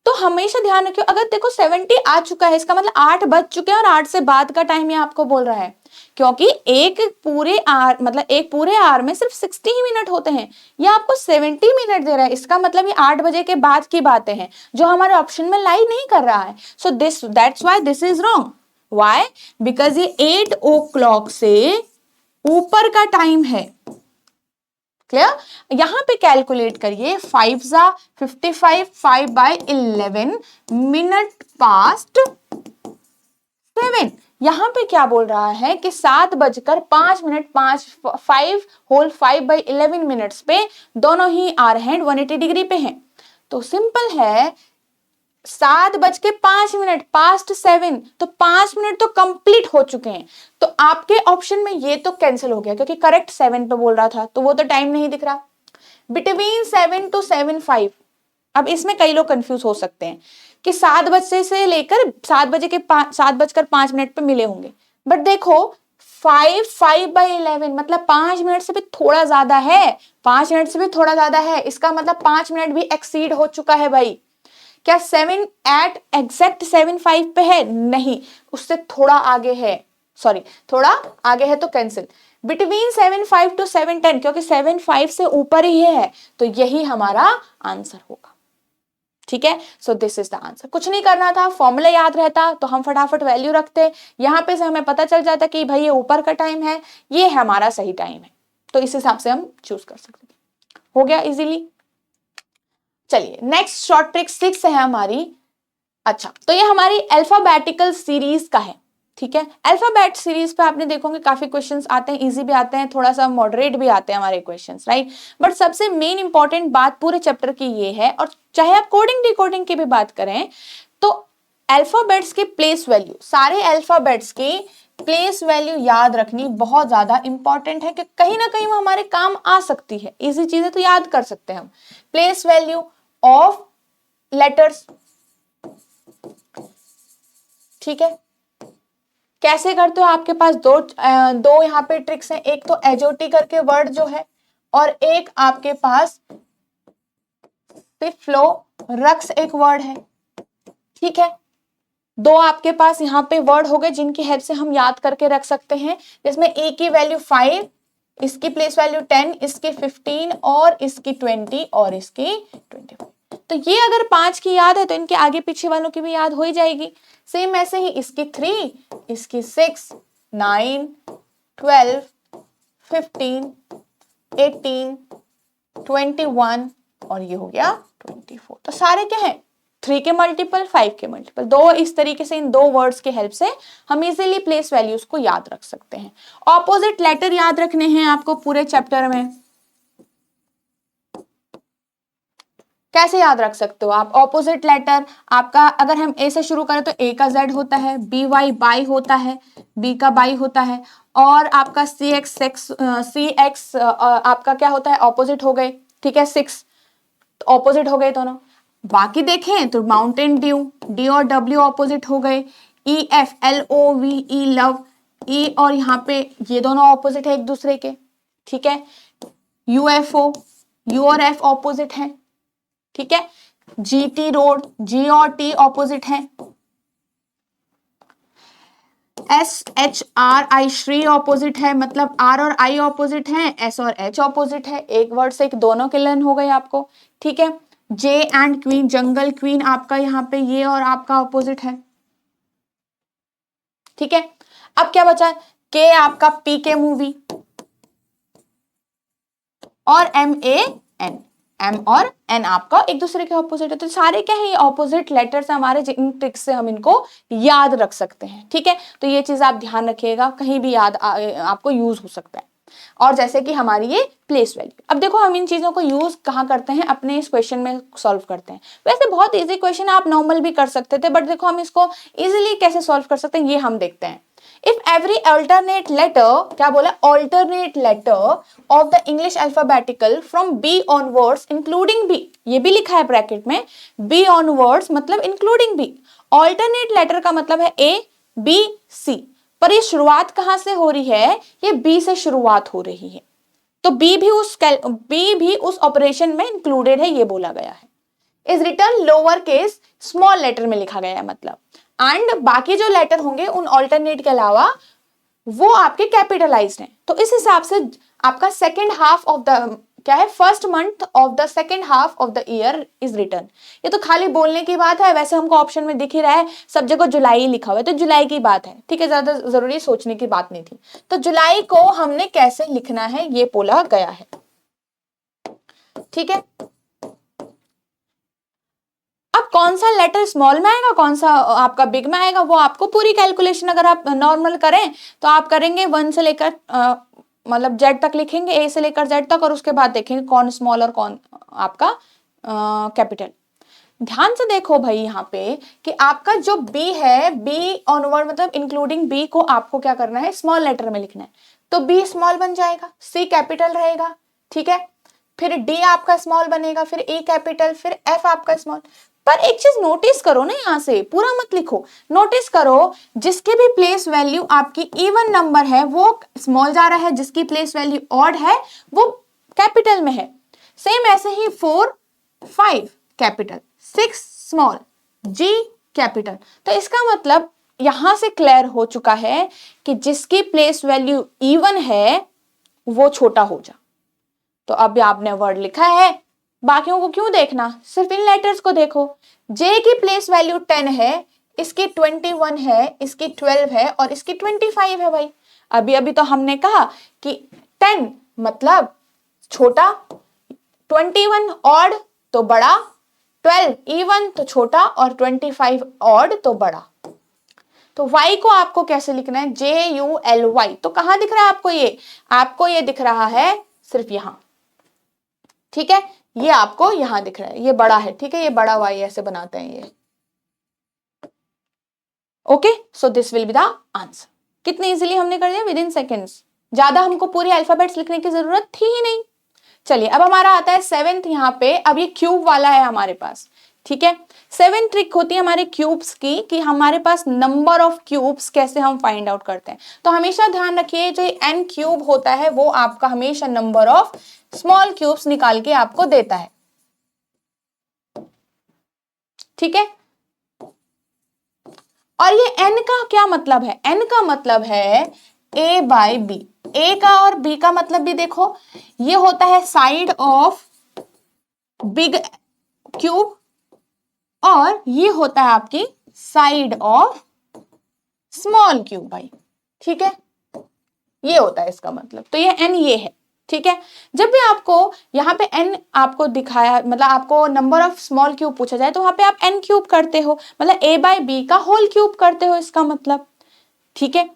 तो हमेशा ध्यान रखियो, अगर देखो 70 आ चुका है इसका मतलब 8 बज चुके हैं और 8 से बाद का टाइम ये आपको बोल रहा है, क्योंकि एक पूरे आवर में सिर्फ 60 ही मिनट होते हैं, ये आपको 70 मिनट दे रहा है, इसका मतलब ये 8 बजे के बाद की बातें हैं जो हमारे ऑप्शन में लाई नहीं कर रहा है। So that's why this is wrong. Why? Because ये 8 o'clock से ऊपर का टाइम है। क्लियर? यहां पे कैलकुलेट करिए, 5 जा 55, 5/11 मिनट पास्ट 7। यहां पे क्या बोल रहा है कि 7:05 5/11 मिनट्स पे दोनों ही आर हैंड 180 डिग्री पे हैं। तो सिंपल है, 7:05 पास्ट 7, तो 5 मिनट तो कंप्लीट हो चुके हैं। तो आपके ऑप्शन में ये तो कैंसिल हो गया, क्योंकि करेक्ट 7 पे बोल रहा था, तो वो तो टाइम नहीं दिख रहा। बिटवीन 7 to 7:05, अब इसमें कई लोग कंफ्यूज हो सकते हैं कि 7 बजे से लेकर 7 बजे के 7:05 पे मिले होंगे, बट देखो 5/11 मतलब 5 मिनट से भी थोड़ा ज्यादा है, 5 मिनट से भी थोड़ा ज्यादा है, इसका मतलब 5 मिनट भी एक्सीड हो चुका है भाई। क्या 7 एट एग्जैक्ट 7:05 पे है? नहीं, उससे थोड़ा आगे है, सॉरी थोड़ा आगे है, तो कैंसिल। बिटवीन 7:05 to 7:10, क्योंकि 7:05 से ऊपर ही है, तो यही हमारा आंसर होगा, ठीक है। So this is the answer. कुछ नहीं करना था, फॉर्मूला याद रहता तो हम फटाफट वैल्यू रखते, यहां पे से हमें पता चल जाता कि भाई ये ऊपर का टाइम है, ये हमारा सही टाइम है, तो इस हिसाब से हम चूज कर सकते। हो गया इजीली। चलिए नेक्स्ट शॉर्ट ट्रिक 6 है हमारी। अच्छा, तो ये हमारी अल्फाबेटिकल सीरीज का है, ठीक है। अल्फाबेट सीरीज पे आपने देखोगे काफी क्वेश्चंस आते हैं, इजी भी आते हैं, थोड़ा सा मॉडरेट भी आते हैं हमारे क्वेश्चंस, राइट। बट सबसे मेन इंपॉर्टेंट बात पूरे चैप्टर की ये है, और चाहे आप कोडिंग डिकोडिंग की भी बात करें, तो अल्फाबेट्स की प्लेस वैल्यू, सारे अल्फाबेट्स की प्लेस वैल्यू याद रखनी बहुत ज्यादा इंपॉर्टेंट है कि कहीं ना कहीं वो हमारे काम आ सकती है। इजी चीजें तो याद कर सकते हैं हम। प्लेस वैल्यू ऑफ लेटर्स, ठीक है। कैसे करते हो, आपके पास दो यहाँ पे ट्रिक्स हैं। एक तो एजोटी करके वर्ड जो है, और एक आपके पास फ्लो रक्स एक वर्ड है, ठीक है। दो आपके पास यहाँ पे वर्ड हो गए जिनकी हेल्प से हम याद करके रख सकते हैं, जिसमें ए की वैल्यू 5, इसकी प्लेस वैल्यू 10, इसकी 15 और इसकी 20 और इसकी 25। तो ये अगर 5 की याद है तो इनके आगे पीछे वालों की भी याद हो ही जाएगी। सेम ऐसे ही इसकी 3, इसकी 6, 9, 12, 15, 18, 21 और ये हो गया 24। तो सारे क्या है, 3 के मल्टीपल, 5 के मल्टीपल। दो इस तरीके से इन दो वर्ड्स के हेल्प से हम इजीली प्लेस वैल्यूज को याद रख सकते हैं। ऑपोजिट लेटर याद रखने हैं आपको पूरे चैप्टर में। कैसे याद रख सकते हो आप ऑपोजिट लेटर? आपका अगर हम ए से शुरू करें तो ए का जेड होता है, बी वाई बाई होता है, बी का बाई होता है, और आपका सी एक्स आपका क्या होता है, ऑपोजिट हो गए, ठीक है, 6 ऑपोजिट हो गए दोनों। बाकी देखें तो माउंटेन ड्यू, डी और डब्ल्यू ऑपोजिट हो गए, E F L O V E love, E और यहाँ पे ये दोनों ऑपोजिट है एक दूसरे के, ठीक है। यूएफओ, यू और एफ ऑपोजिट है, ठीक है। जी टी रोड, जी और टी ऑपोजिट है। एस एच आर आई श्री ऑपोजिट है, मतलब आर और आई ऑपोजिट है, एस और एच ऑपोजिट है। एक वर्ड से दोनों के लर्न हो गए आपको, ठीक है। जे एंड क्वीन, जंगल क्वीन आपका यहाँ पे ये और आपका ऑपोजिट है, ठीक है। अब क्या बचा, के आपका पी के मूवी, और एम ए एन, एम और एन आपका एक दूसरे के ऑपोजिट है। तो सारे क्या है, ये ऑपोजिट लेटर्स हमारे, जिन ट्रिक्स से हम इनको याद रख सकते हैं, ठीक है। तो ये चीज आप ध्यान रखिएगा, कहीं भी याद आपको यूज हो सकता है। और जैसे कि हमारी ये प्लेस वैल्यू, अब देखो हम इन चीजों को यूज कहाँ करते हैं, अपने इस क्वेश्चन में सॉल्व करते हैं। वैसे बहुत इजी क्वेश्चन, आप नॉर्मल भी कर सकते थे, बट देखो हम इसको इजिली कैसे सॉल्व कर सकते हैं ये हम देखते हैं। If every alternate letter, क्या बोला, alternate letter of the English alphabetical from B onwards including B, ये भी लिखा है ब्रैकेट में, B onwards मतलब including B, alternate letter का मतलब है A, B, C, पर ये शुरुआत कहाँ से हो रही है, ये B से शुरुआत हो रही है, तो B भी उस ऑपरेशन में इंक्लूडेड है, ये बोला गया है। Is return lower case small letter में लिखा गया है, मतलब एंड बाकी जो लेटर होंगे उन ऑल्टरनेट के अलावा वो आपके कैपिटलाइज्ड हैं। तो इस हिसाब से आपका सेकेंड हाफ ऑफ द क्या है, first month of the second half of the year is return. ये तो खाली बोलने की बात है, वैसे हमको ऑप्शन में दिख ही रहा है, सब जगह जुलाई लिखा हुआ है, तो जुलाई की बात है, ठीक है, ज्यादा जरूरी सोचने की बात नहीं थी। तो जुलाई को हमने कैसे लिखना है ये बोला गया है, ठीक है। अब कौन सा लेटर स्मॉल में आएगा, कौन सा आपका बिग में आएगा, वो आपको पूरी कैलकुलेशन अगर आप नॉर्मल करें तो आप करेंगे 1 से लेकर मतलब जेड तक लिखेंगे, ए से लेकर जेड तक, और उसके बाद देखेंगे कौन स्मॉल और कौन आपका कैपिटल। ध्यान से देखो भाई यहाँ पे कि आपका जो बी है, बी ऑनवर्ड मतलब इंक्लूडिंग बी को आपको क्या करना है, स्मॉल लेटर में लिखना है, तो बी स्मॉल बन जाएगा, सी कैपिटल रहेगा, ठीक है, फिर डी आपका स्मॉल बनेगा, फिर ए कैपिटल, फिर एफ आपका स्मॉल। पर एक चीज नोटिस करो ना, यहां से पूरा मत लिखो, नोटिस करो जिसके भी प्लेस वैल्यू आपकी इवन नंबर है वो स्मॉल जा रहा है, जिसकी प्लेस वैल्यू ऑड है वो कैपिटल में है। सेम ऐसे ही 4, 5 कैपिटल, 6 स्मॉल, जी कैपिटल। तो इसका मतलब यहां से क्लियर हो चुका है कि जिसकी प्लेस वैल्यू इवन है वो छोटा हो जा। तो अब आपने वर्ड लिखा है, बाकियों को क्यों देखना, सिर्फ इन लेटर्स को देखो। जे की प्लेस वैल्यू 10 है, इसकी 21 है, इसकी 12 है और इसकी 25 है भाई। अभी अभी तो हमने कहा कि 10 मतलब छोटा, 21 ऑड तो बड़ा, 12 इवन तो छोटा और 25 ऑड तो बड़ा। तो y को आपको कैसे लिखना है, JULY। तो कहां दिख रहा है आपको ये, आपको ये दिख रहा है सिर्फ यहां, ठीक है, ये आपको यहां दिख रहा है, ये बड़ा है, ठीक है, ये बड़ा y ऐसे बनाते हैं ये, okay, so this will be the answer. कितने इजीली हमने कर दिया, विद इन सेकेंड्स। ज्यादा हमको पूरे अल्फाबेट्स लिखने की जरूरत थी ही नहीं। चलिए अब हमारा आता है सेवेंथ यहाँ पे। अब ये क्यूब वाला है हमारे पास, ठीक है। 7 ट्रिक होती है हमारे क्यूब्स की कि हमारे पास नंबर ऑफ क्यूब्स कैसे हम फाइंड आउट करते हैं। तो हमेशा ध्यान रखिए जो n क्यूब होता है वो आपका हमेशा नंबर ऑफ स्मॉल क्यूब्स निकाल के आपको देता है, ठीक है। और ये n का क्या मतलब है, n का मतलब है a बाई बी। a का और b का मतलब भी देखो, ये होता है साइड ऑफ बिग क्यूब और ये होता है आपकी साइड ऑफ स्मॉल क्यूब भाई, ठीक है। ये होता है इसका मतलब। तो ये n ये है, ठीक है। जब भी आपको यहाँ पे n आपको दिखाया, मतलब आपको नंबर ऑफ स्मॉल क्यूब पूछा जाए तो वहां पे आप n क्यूब करते हो, मतलब a बाई बी का होल क्यूब करते हो इसका मतलब, ठीक है।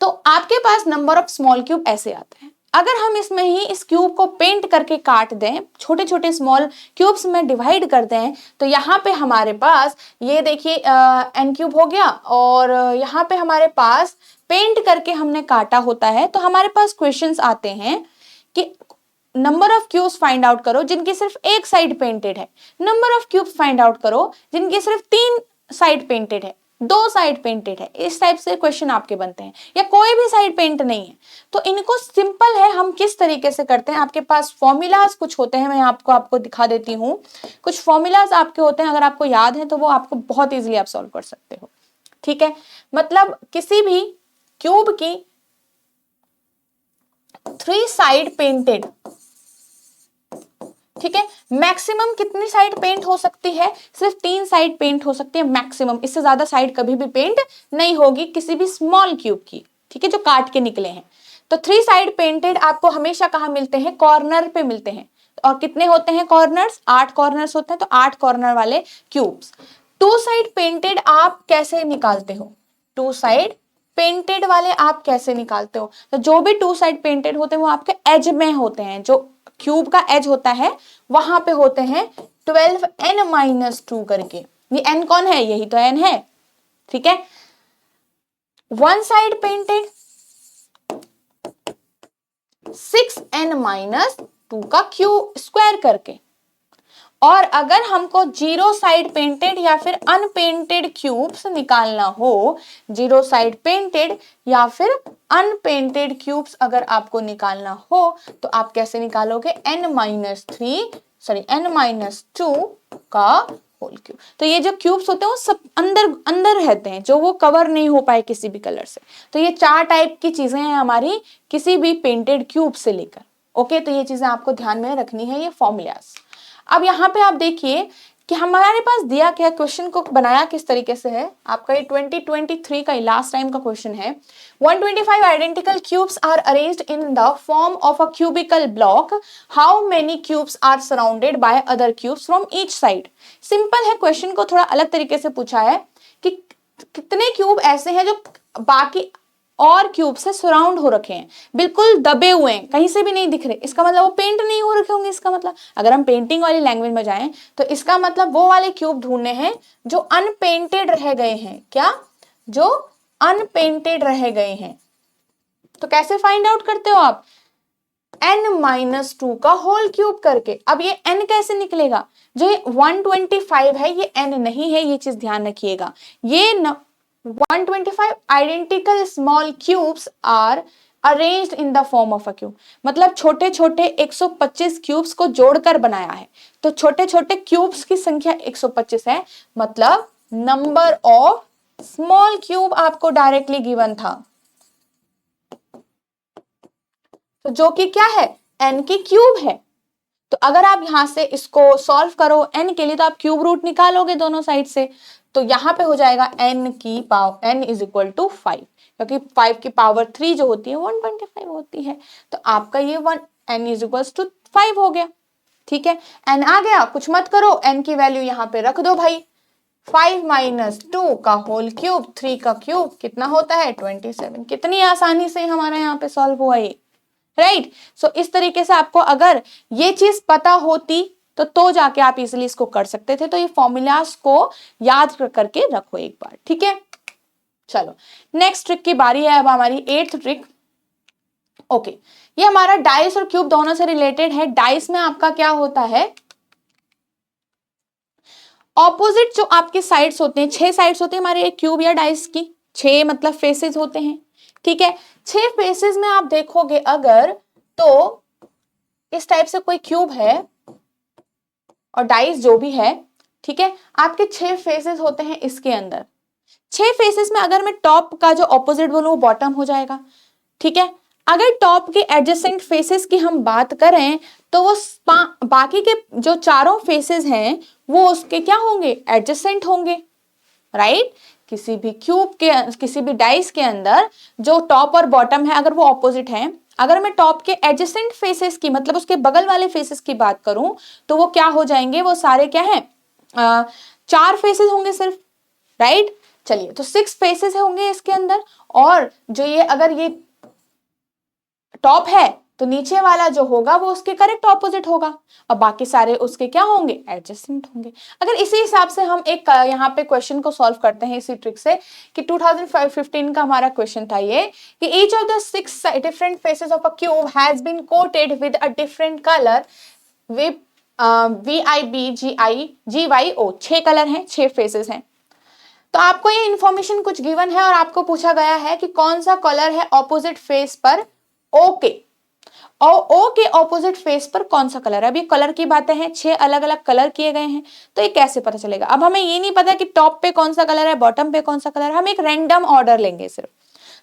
तो आपके पास नंबर ऑफ स्मॉल क्यूब ऐसे आते हैं। अगर हम इसमें ही इस क्यूब को पेंट करके काट दें, छोटे छोटे स्मॉल क्यूब्स में डिवाइड कर दें, तो यहाँ पे हमारे पास ये देखिए n क्यूब हो गया और यहाँ पे हमारे पास पेंट करके हमने काटा होता है। तो हमारे पास क्वेश्चंस आते हैं कि number of cubes find out करो जिनकी सिर्फ एक साइड पेंटेड है, number of cubes find out करो जिनकी सिर्फ 3 साइड पेंटेड है, 2 साइड पेंटेड है। इस टाइप से क्वेश्चन आपके बनते हैं, या कोई भी साइड पेंट नहीं है। तो इनको सिंपल है, हम किस तरीके से करते हैं, आपके पास फॉर्मूलाज कुछ होते हैं, मैं आपको दिखा देती हूँ। कुछ फॉर्मूलाज आपके होते हैं, अगर आपको याद है तो वो आपको बहुत इजीली आप सॉल्व कर सकते हो, ठीक है। मतलब किसी भी क्यूब की 3 साइड पेंटेड, ठीक है। मैक्सिमम कितनी साइड पेंट हो सकती है, सिर्फ 3 साइड पेंट हो सकती है मैक्सिमम, इससे ज्यादा साइड कभी भी पेंट नहीं होगी किसी भी स्मॉल क्यूब की, ठीक है, जो काट के निकले हैं। तो 3 साइड पेंटेड आपको हमेशा कहां मिलते हैं, कॉर्नर पे मिलते हैं। और कितने होते हैं कॉर्नर्स, 8 कॉर्नर्स होते हैं, तो 8 कॉर्नर वाले क्यूब्स। 2 साइड पेंटेड आप कैसे निकालते हो, 2 साइड पेंटेड वाले आप कैसे निकालते हो, तो जो भी 2 साइड पेंटेड होते हैं वो आपके एज में होते हैं, जो क्यूब का एज होता है वहां पे होते हैं 12n-2 करके। ये n कौन है, यही तो n है, ठीक है। 1 साइड पेंटेड 6n-2 का क्यूब स्क्वायर करके। और अगर हमको 0 साइड पेंटेड या फिर अनपेंटेड क्यूब्स निकालना हो, 0 साइड पेंटेड या फिर अनपेंटेड क्यूब्स अगर आपको निकालना हो तो आप कैसे निकालोगे, n-2 का होल क्यूब। तो ये जो क्यूब्स होते हैं वो सब अंदर अंदर रहते हैं, जो वो कवर नहीं हो पाए किसी भी कलर से। तो ये 4 टाइप की चीजें हैं हमारी किसी भी पेंटेड क्यूब से लेकर, ओके। तो ये चीजें आपको ध्यान में रखनी है, ये फॉर्मूलाज। अब यहाँ पे आप देखिए कि हमारे पास दिया क्या, क्वेश्चन को बनाया किस तरीके से है। आपका ये 2023 का लास्ट टाइम का क्वेश्चन है। 125 identical cubes are arranged in the form of a cubical block, how many cubes are surrounded by other cubes from each side. Simple है, क्वेश्चन को थोड़ा अलग तरीके से पूछा है कि कितने क्यूब ऐसे हैं जो बाकी और क्यूब से सराउंड हो रखे हैं, बिल्कुल दबे हुए हैं, कहीं से भी नहीं दिख रहे। इसका मतलब वो पेंट नहीं हो रखे होंगे। इसका मतलब अगर हम पेंटिंग वाली लैंग्वेज में जाएं तो इसका मतलब वो वाले क्यूब ढूंढने हैं जो अनपेंटेड रह गए हैं। क्या, जो अनपेंटेड रह गए हैं। तो कैसे फाइंड आउट करते हो आप, n-2 का होल क्यूब करके। अब ये n कैसे निकलेगा, जो ये 125 है ये n नहीं है, ये चीज ध्यान रखिएगा। ये 125 identical small cubes are arranged in the form of a cube, मतलब छोटे छोटे 125 क्यूब्स को जोड़कर बनाया है। तो छोटे छोटे क्यूब्स की संख्या 125 है, मतलब नंबर ऑफ स्मॉल क्यूब आपको डायरेक्टली गिवन था, तो जो कि क्या है, n की क्यूब है। तो अगर आप यहां से इसको सॉल्व करो n के लिए, तो आप क्यूब रूट निकालोगे दोनों साइड से। तो यहां पे हो जाएगा n की power n is equal to 5, क्योंकि 5 की पावर 3 जो होती है 125 होती है। तो आपका ये n इज इक्वल टू 5 हो गया, ठीक है। n आ गया, कुछ मत करो, n की वैल्यू यहाँ पे रख दो भाई। 5-2 का होल क्यूब, 3 का क्यूब कितना होता है 27। कितनी आसानी से हमारा यहाँ पे सॉल्व हुआ ये, राइट। सो इस तरीके से आपको अगर ये चीज पता होती तो जाके आप इजिली इसको कर सकते थे। तो ये फॉर्मूलाज को याद करके रखो एक बार, ठीक है। चलो नेक्स्ट ट्रिक की बारी है अब हमारी 8th ट्रिक। ओके, ये हमारा डाइस और क्यूब दोनों से रिलेटेड है। डाइस में आपका क्या होता है, ऑपोजिट जो आपके साइड्स होते हैं, 6 साइड्स होते हैं हमारे एक क्यूब या डाइस की, 6 मतलब फेसेस होते हैं, ठीक है। 6 फेसेस में आप देखोगे अगर, तो इस टाइप से कोई क्यूब है और डाइस जो भी है, ठीक है, आपके 6 फेसेस होते हैं इसके अंदर। 6 फेसेस में अगर मैं टॉप का जो ऑपोजिट बोलूं वो बॉटम हो जाएगा, ठीक है। अगर टॉप के एडजेसेंट फेसेस की हम बात करें तो वो बाकी के जो चारों फेसेस हैं वो उसके क्या होंगे, एडजेसेंट होंगे, राइट। किसी भी क्यूब के, किसी भी डाइस के अंदर जो टॉप और बॉटम है अगर वो ऑपोजिट है, अगर मैं टॉप के एडजेसेंट फेसेस की मतलब उसके बगल वाले फेसेस की बात करूं तो वो क्या हो जाएंगे, वो सारे क्या है, 4 फेसेस होंगे सिर्फ, राइट। चलिए तो 6 फेसेस होंगे इसके अंदर, और जो ये अगर ये टॉप है तो नीचे वाला जो होगा वो उसके करेक्ट ऑपोजिट होगा, और बाकी सारे उसके क्या होंगे, एडजेसेंट होंगे। अगर इसी हिसाब से हम एक यहाँ पे क्वेश्चन को सॉल्व करते हैं इसी ट्रिक से, कि 2015 का हमारा क्वेश्चन था ये, कि each of the 6 different faces of a cube has been coated with a different colour with VIBGIGYO, 6 colour हैं, 6 फेसेस हैं। तो आपको ये इंफॉर्मेशन कुछ गिवन है और आपको पूछा गया है कि कौन सा कलर है ऑपोजिट फेस पर ओ के, और ओ के ऑपोजिट फेस पर कौन सा कलर है। अभी कलर की बातें हैं, 6 अलग अलग कलर किए गए हैं, तो ये कैसे पता चलेगा। अब हमें ये नहीं पता कि टॉप पे कौन सा कलर है, बॉटम पे कौन सा कलर है, हम एक रैंडम ऑर्डर लेंगे सिर्फ।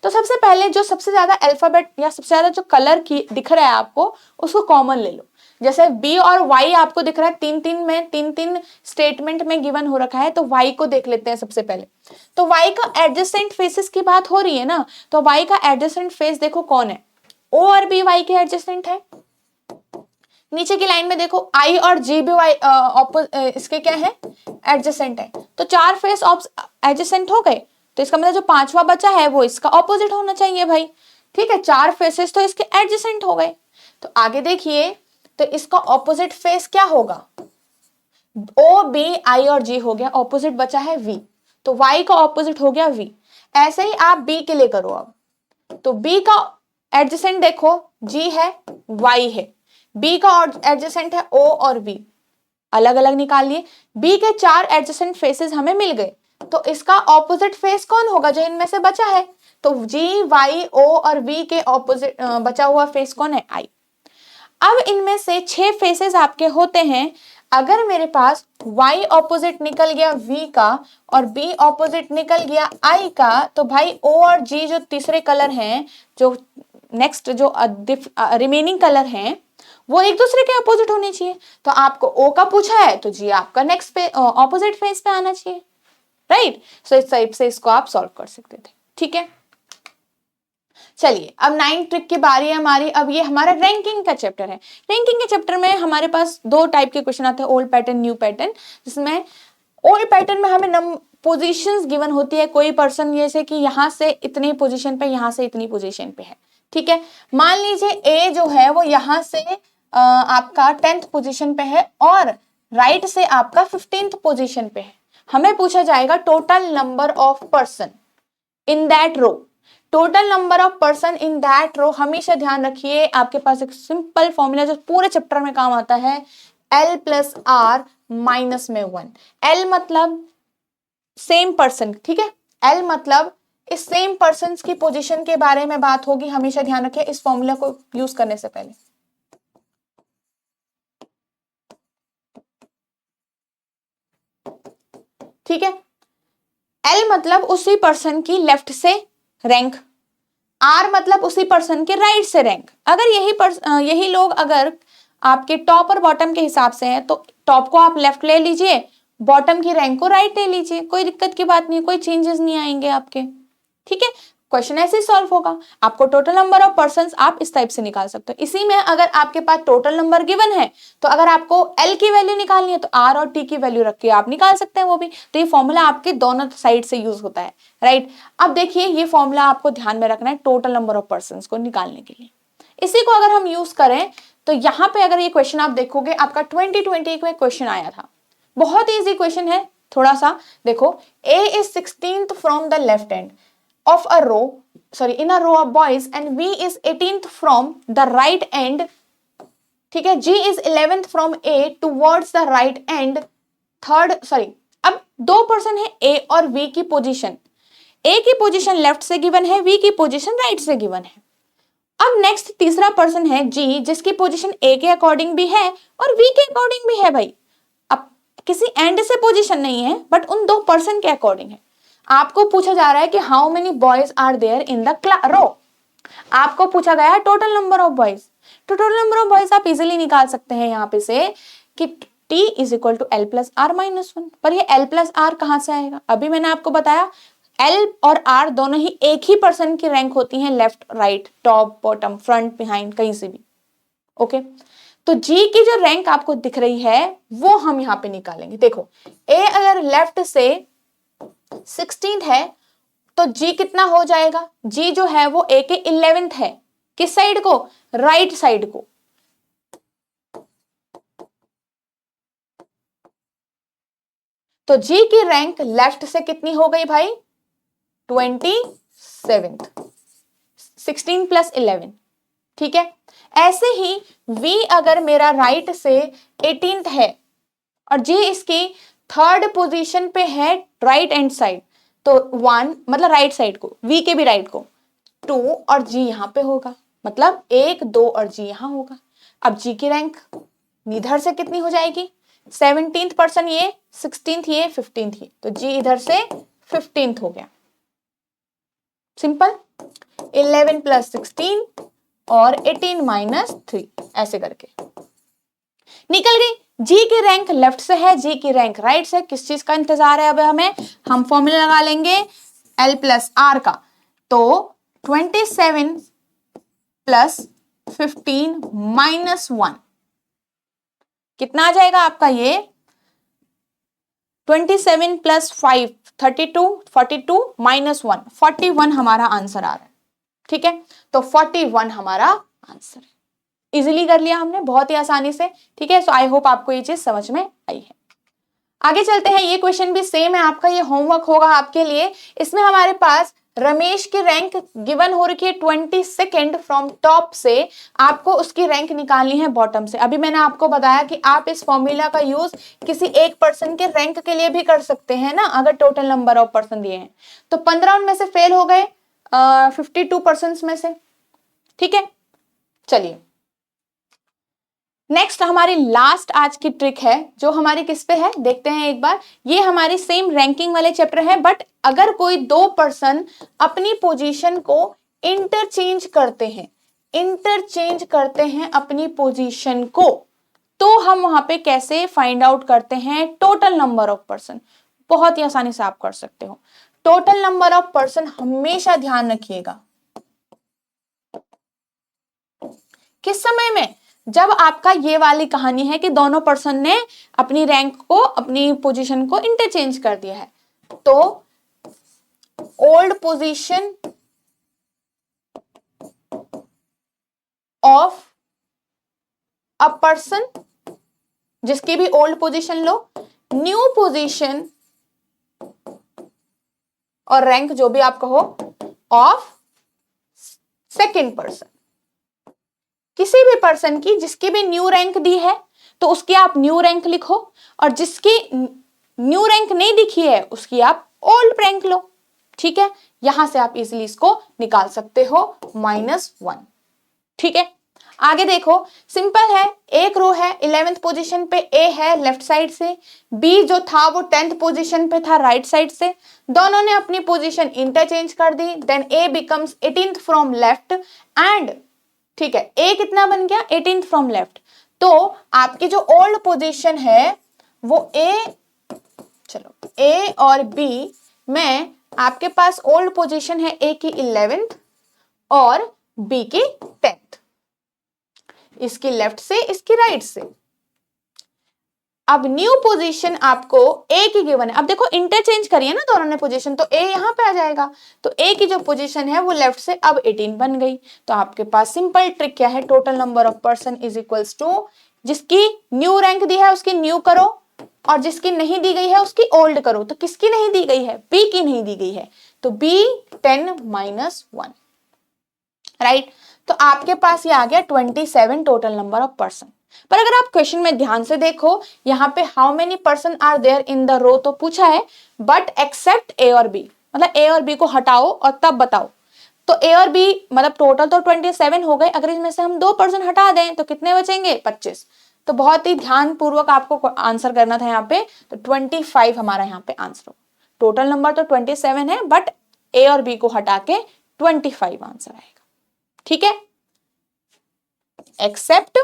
तो सबसे पहले जो सबसे ज्यादा अल्फाबेट या सबसे ज्यादा जो कलर की दिख रहा है आपको, उसको कॉमन ले लो। जैसे बी और वाई आपको दिख रहा है, 3-3 स्टेटमेंट में गिवन हो रखा है, तो वाई को देख लेते हैं सबसे पहले। तो वाई का एडजेसेंट फेसेस की बात हो रही है ना, तो वाई का एडजेसेंट फेस देखो कौन है, ओ और बी वाई के एडजेसेंट है। नीचे की लाइन में देखो आई और जी भी वाई इसके क्या है, एडजेसेंट है। तो 4 फेस एडजेसेंट हो गए, तो इसका मतलब जो 5वां बचा है वो इसका ऑपोजिट होना चाहिए भाई, ठीक है। 4 फेसेस तो इसके एडजेसेंट हो गए। तो आगे देखिए, तो इसका ऑपोजिट फेस क्या होगा, ओ बी आई और जी हो गया, ऑपोजिट बचा है वी, तो वाई का ऑपोजिट हो गया वी। ऐसे ही आप बी के लिए करो अब, तो बी का एडजेसेंट देखो, जी है वाई है, बी का एडजेसेंट है ओ और बी, अलग अलग निकाल लिए। बी के 4 एडजेसेंट फेसेस हमें मिल गए, तो इसका ऑपोजिट फेस कौन होगा जो इनमें से बचा है, तो जी वाई ओ और बी के ऑपोजिट बचा हुआ फेस कौन है, आई। अब इनमें से 6 फेसेस आपके होते हैं, अगर मेरे पास y ऑपोजिट निकल गया v का और b ऑपोजिट निकल गया i का, तो भाई o और g जो तीसरे कलर हैं, जो नेक्स्ट जो रिमेनिंग कलर हैं, वो एक दूसरे के अपोजिट होने चाहिए। तो आपको o का पूछा है तो g आपका नेक्स्ट पे ऑपोजिट फेस पे आना चाहिए, राइट। सो इस टाइप से इसको आप सॉल्व कर सकते थे, ठीक है। चलिए अब 9 ट्रिक की बारी है हमारी। अब ये हमारा रैंकिंग का चैप्टर है। रैंकिंग के चैप्टर में हमारे पास 2 टाइप के क्वेश्चन आते हैं, ओल्ड पैटर्न, न्यू पैटर्न। जिसमें ओल्ड पैटर्न में हमें पोजीशंस गिवन होती है, कोई पर्सन जैसे कि यहाँ से इतनी पोजीशन पे, यहाँ से इतनी पोजीशन पे है, ठीक है। मान लीजिए ए जो है वो यहाँ से आपका 10th पोजीशन पे है और राइट से आपका 15th पोजीशन पे है। हमें पूछा जाएगा total number of person in that row. Total number of person in that row, हमेशा ध्यान रखिए आपके पास एक सिंपल फॉर्मूला जो पूरे चैप्टर में काम आता है, L प्लस आर माइनस में 1। L मतलब सेम पर्सन, ठीक है। L मतलब इस सेम पर्सन की पोजीशन के बारे में बात होगी, हमेशा ध्यान रखिए इस फॉर्मूला को यूज करने से पहले। ठीक है, L मतलब उसी पर्सन की लेफ्ट से रैंक, R मतलब उसी पर्सन के राइट से रैंक। अगर यही लोग अगर आपके टॉप और बॉटम के हिसाब से हैं, तो टॉप को आप लेफ्ट ले लीजिए, बॉटम की रैंक को राइट ले लीजिए, कोई दिक्कत की बात नहीं, कोई चेंजेस नहीं आएंगे आपके, ठीक है। क्वेश्चन ऐसे ही सॉल्व होगा। आपको टोटल नंबर ऑफ पर्संस आप इस टाइप से निकाल सकते हो। इसी में अगर आपके पास टोटल नंबर गिवन है, तो अगर आपको L की वैल्यू निकालनी है तो R और T की वैल्यू रख के आप निकाल सकते हैं वो भी। तो ये फॉर्मूला आपके दोनों साइड से यूज होता है, राइट। अब देखिए ये फॉर्मूला आपको ध्यान में रखना है टोटल नंबर ऑफ पर्संस को निकालने के लिए। इसी को अगर हम यूज करें तो यहाँ पे अगर ये क्वेश्चन आप देखोगे, आपका 2020 में क्वेश्चन आया था, बहुत इजी क्वेश्चन है। थोड़ा सा देखो, A is 16th from the left end of a row, in a row of boys, and B is 18th from the right end, ठीक है। G is 11th from A towards the right end, अब दो person है A और V की position, A की position left से given है, V की पोजीशन राइट से गिवन है। अब नेक्स्ट तीसरा पर्सन है G, जिसकी पोजीशन A के अकॉर्डिंग भी है और V के अकॉर्डिंग भी है भाई। अब किसी एंड से पोजीशन नहीं है, बट उन दो पर्सन के अकॉर्डिंग है। आपको पूछा जा रहा है कि how many boys are there in the row. आपको पूछा गया है टोटल नंबर ऑफ बॉयज। तो टोटल नंबर ऑफ बॉयज आप इजीली निकाल सकते हैं यहाँ पे से कि T is equal to L plus R minus 1। पर ये L प्लस R कहाँ से आएगा? अभी मैंने आपको बताया L और R दोनों ही एक ही पर्सन की रैंक होती हैं, left right top bottom front behind कहीं से भी। ओके, तो G की जो रैंक आपको दिख रही है वो हम यहाँ पे निकालेंगे। देखो A अगर लेफ्ट से 16th है तो G कितना हो जाएगा? G जो है वो A के 11th है। किस साइड को? राइट साइड को। तो G की रैंक लेफ्ट से कितनी हो गई भाई? 27th, 16 प्लस 11, ठीक है। ऐसे ही V अगर मेरा राइट से 18th है और G इसकी थर्ड पोजीशन पे है राइट हैंड साइड, तो 1 मतलब राइट साइड को, V के भी राइट को 2 और G यहां पे होगा, मतलब 1 2 और G यहां होगा। अब G की रैंक इधर से कितनी हो जाएगी? 17th पर्सन ये, 16th ये, 15th ये, तो G इधर से 15th हो गया। सिंपल, 11 प्लस 16 और 18 माइनस 3, ऐसे करके निकल गई। G की रैंक लेफ्ट से है, G की रैंक राइट से। किस चीज का इंतजार है अब हमें? हम फॉर्मूला लगा लेंगे L प्लस R का। तो 27 प्लस 15 माइनस 1 कितना आ जाएगा आपका? ये 27 प्लस 5 32, 42 माइनस 1 41 हमारा आंसर आ रहा है, ठीक है। तो 41 हमारा आंसर है। इजीली कर लिया हमने, बहुत ही आसानी से, ठीक है। सो आई होप आपको ये चीज समझ में आई है। आगे चलते हैं, ये क्वेश्चन भी सेम है आपका, ये होमवर्क होगा आपके लिए। इसमें हमारे पास रमेश की रैंक गिवन हो रखी है 22nd फ्रॉम टॉप से, आपको उसकी रैंक निकालनी है बॉटम से। अभी मैंने आपको बताया कि आप इस फॉर्मूला का यूज किसी एक पर्सन के रैंक के लिए भी कर सकते हैं ना, अगर टोटल नंबर ऑफ पर्सन दिए हैं। तो 15 उनमें से फेल हो गए 52 पर्सन में से, ठीक है। चलिए नेक्स्ट हमारी लास्ट आज की ट्रिक है, जो हमारी किस पे है देखते हैं एक बार। ये हमारी सेम रैंकिंग वाले चैप्टर है, बट अगर कोई दो पर्सन अपनी पोजीशन को इंटरचेंज करते हैं अपनी पोजीशन को, तो हम वहां पे कैसे फाइंड आउट करते हैं टोटल नंबर ऑफ पर्सन? बहुत ही आसानी से आप कर सकते हो। टोटल नंबर ऑफ पर्सन हमेशा ध्यान रखिएगा किस समय में? जब आपका ये वाली कहानी है कि दोनों पर्सन ने अपनी रैंक को, अपनी पोजीशन को इंटरचेंज कर दिया है, तो old position of a person, जिसकी भी ओल्ड पोजीशन लो, न्यू पोजीशन और रैंक जो भी आप कहो ऑफ सेकेंड पर्सन। किसी भी पर्सन की जिसकी भी न्यू रैंक दी है तो उसकी आप न्यू रैंक लिखो, और जिसकी न्यू रैंक नहीं दिखी है उसकी आप ओल्ड रैंक लो, ठीक है। यहां से आप इजीली इसको निकाल सकते हो -1, ठीक है। आगे देखो, सिंपल है। एक रो है 11th पोजीशन पे, A है लेफ्ट साइड से, B जो था वो 10th पोजीशन पे था राइट साइड से। दोनों ने अपनी पोजीशन इंटरचेंज कर दी, then A becomes 18th from left end, ठीक है, A कितना बन गया? 18th from left. तो आपकी जो ओल्ड पोजीशन है वो चलो A और B में आपके पास ओल्ड पोजीशन है A की 11th और B की 10th, इसकी लेफ्ट से इसकी राइट से। अब न्यू पोजीशन आपको ए की गिवन है, अब देखो इंटरचेंज करिए ना दोनों ने पोजीशन, तो ए यहां पे आ जाएगा, तो ए की जो पोजीशन है वो लेफ्ट से अब 18 बन गई। तो आपके पास सिंपल ट्रिक क्या है, total number of person is equals to जिसकी न्यू रैंक दी है उसकी न्यू करो और जिसकी नहीं दी गई है उसकी ओल्ड करो। तो किसकी नहीं दी गई है, बी की नहीं दी गई है, तो बी 10 माइनस 1, राइट। तो आपके पास ये आ गया 27 टोटल नंबर ऑफ पर्सन। पर अगर आप क्वेश्चन में ध्यान से देखो, यहाँ पे how many person are there in the row तो पूछा है, बट एक्सेप्ट ए और बी, मतलब ए और बी को हटाओ और तब बताओ। तो ए और बी मतलब टोटल तो 27 हो गए, अगर इसमें से हम 2 पर्सन हटा दें तो कितने बचेंगे, 25। तो बहुत ही ध्यान पूर्वक आपको आंसर करना था यहाँ पे, तो 25 हमारा यहाँ पे आंसर हो। टोटल नंबर तो 27 है, बट ए और बी को हटा के 25 आंसर आएगा, ठीक है। Except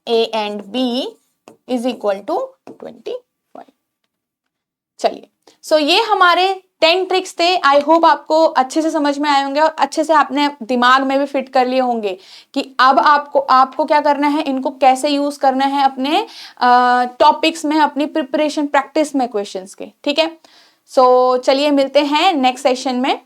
A and B is equal to 25। चलिए, सो ये हमारे 10 ट्रिक्स थे। आई होप आपको अच्छे से समझ में आए होंगे और अच्छे से आपने दिमाग में भी फिट कर लिए होंगे कि अब आपको क्या करना है, इनको कैसे यूज करना है अपने टॉपिक्स में, अपनी प्रिपरेशन प्रैक्टिस में क्वेश्चंस के, ठीक है। सो चलिए मिलते हैं नेक्स्ट सेशन में।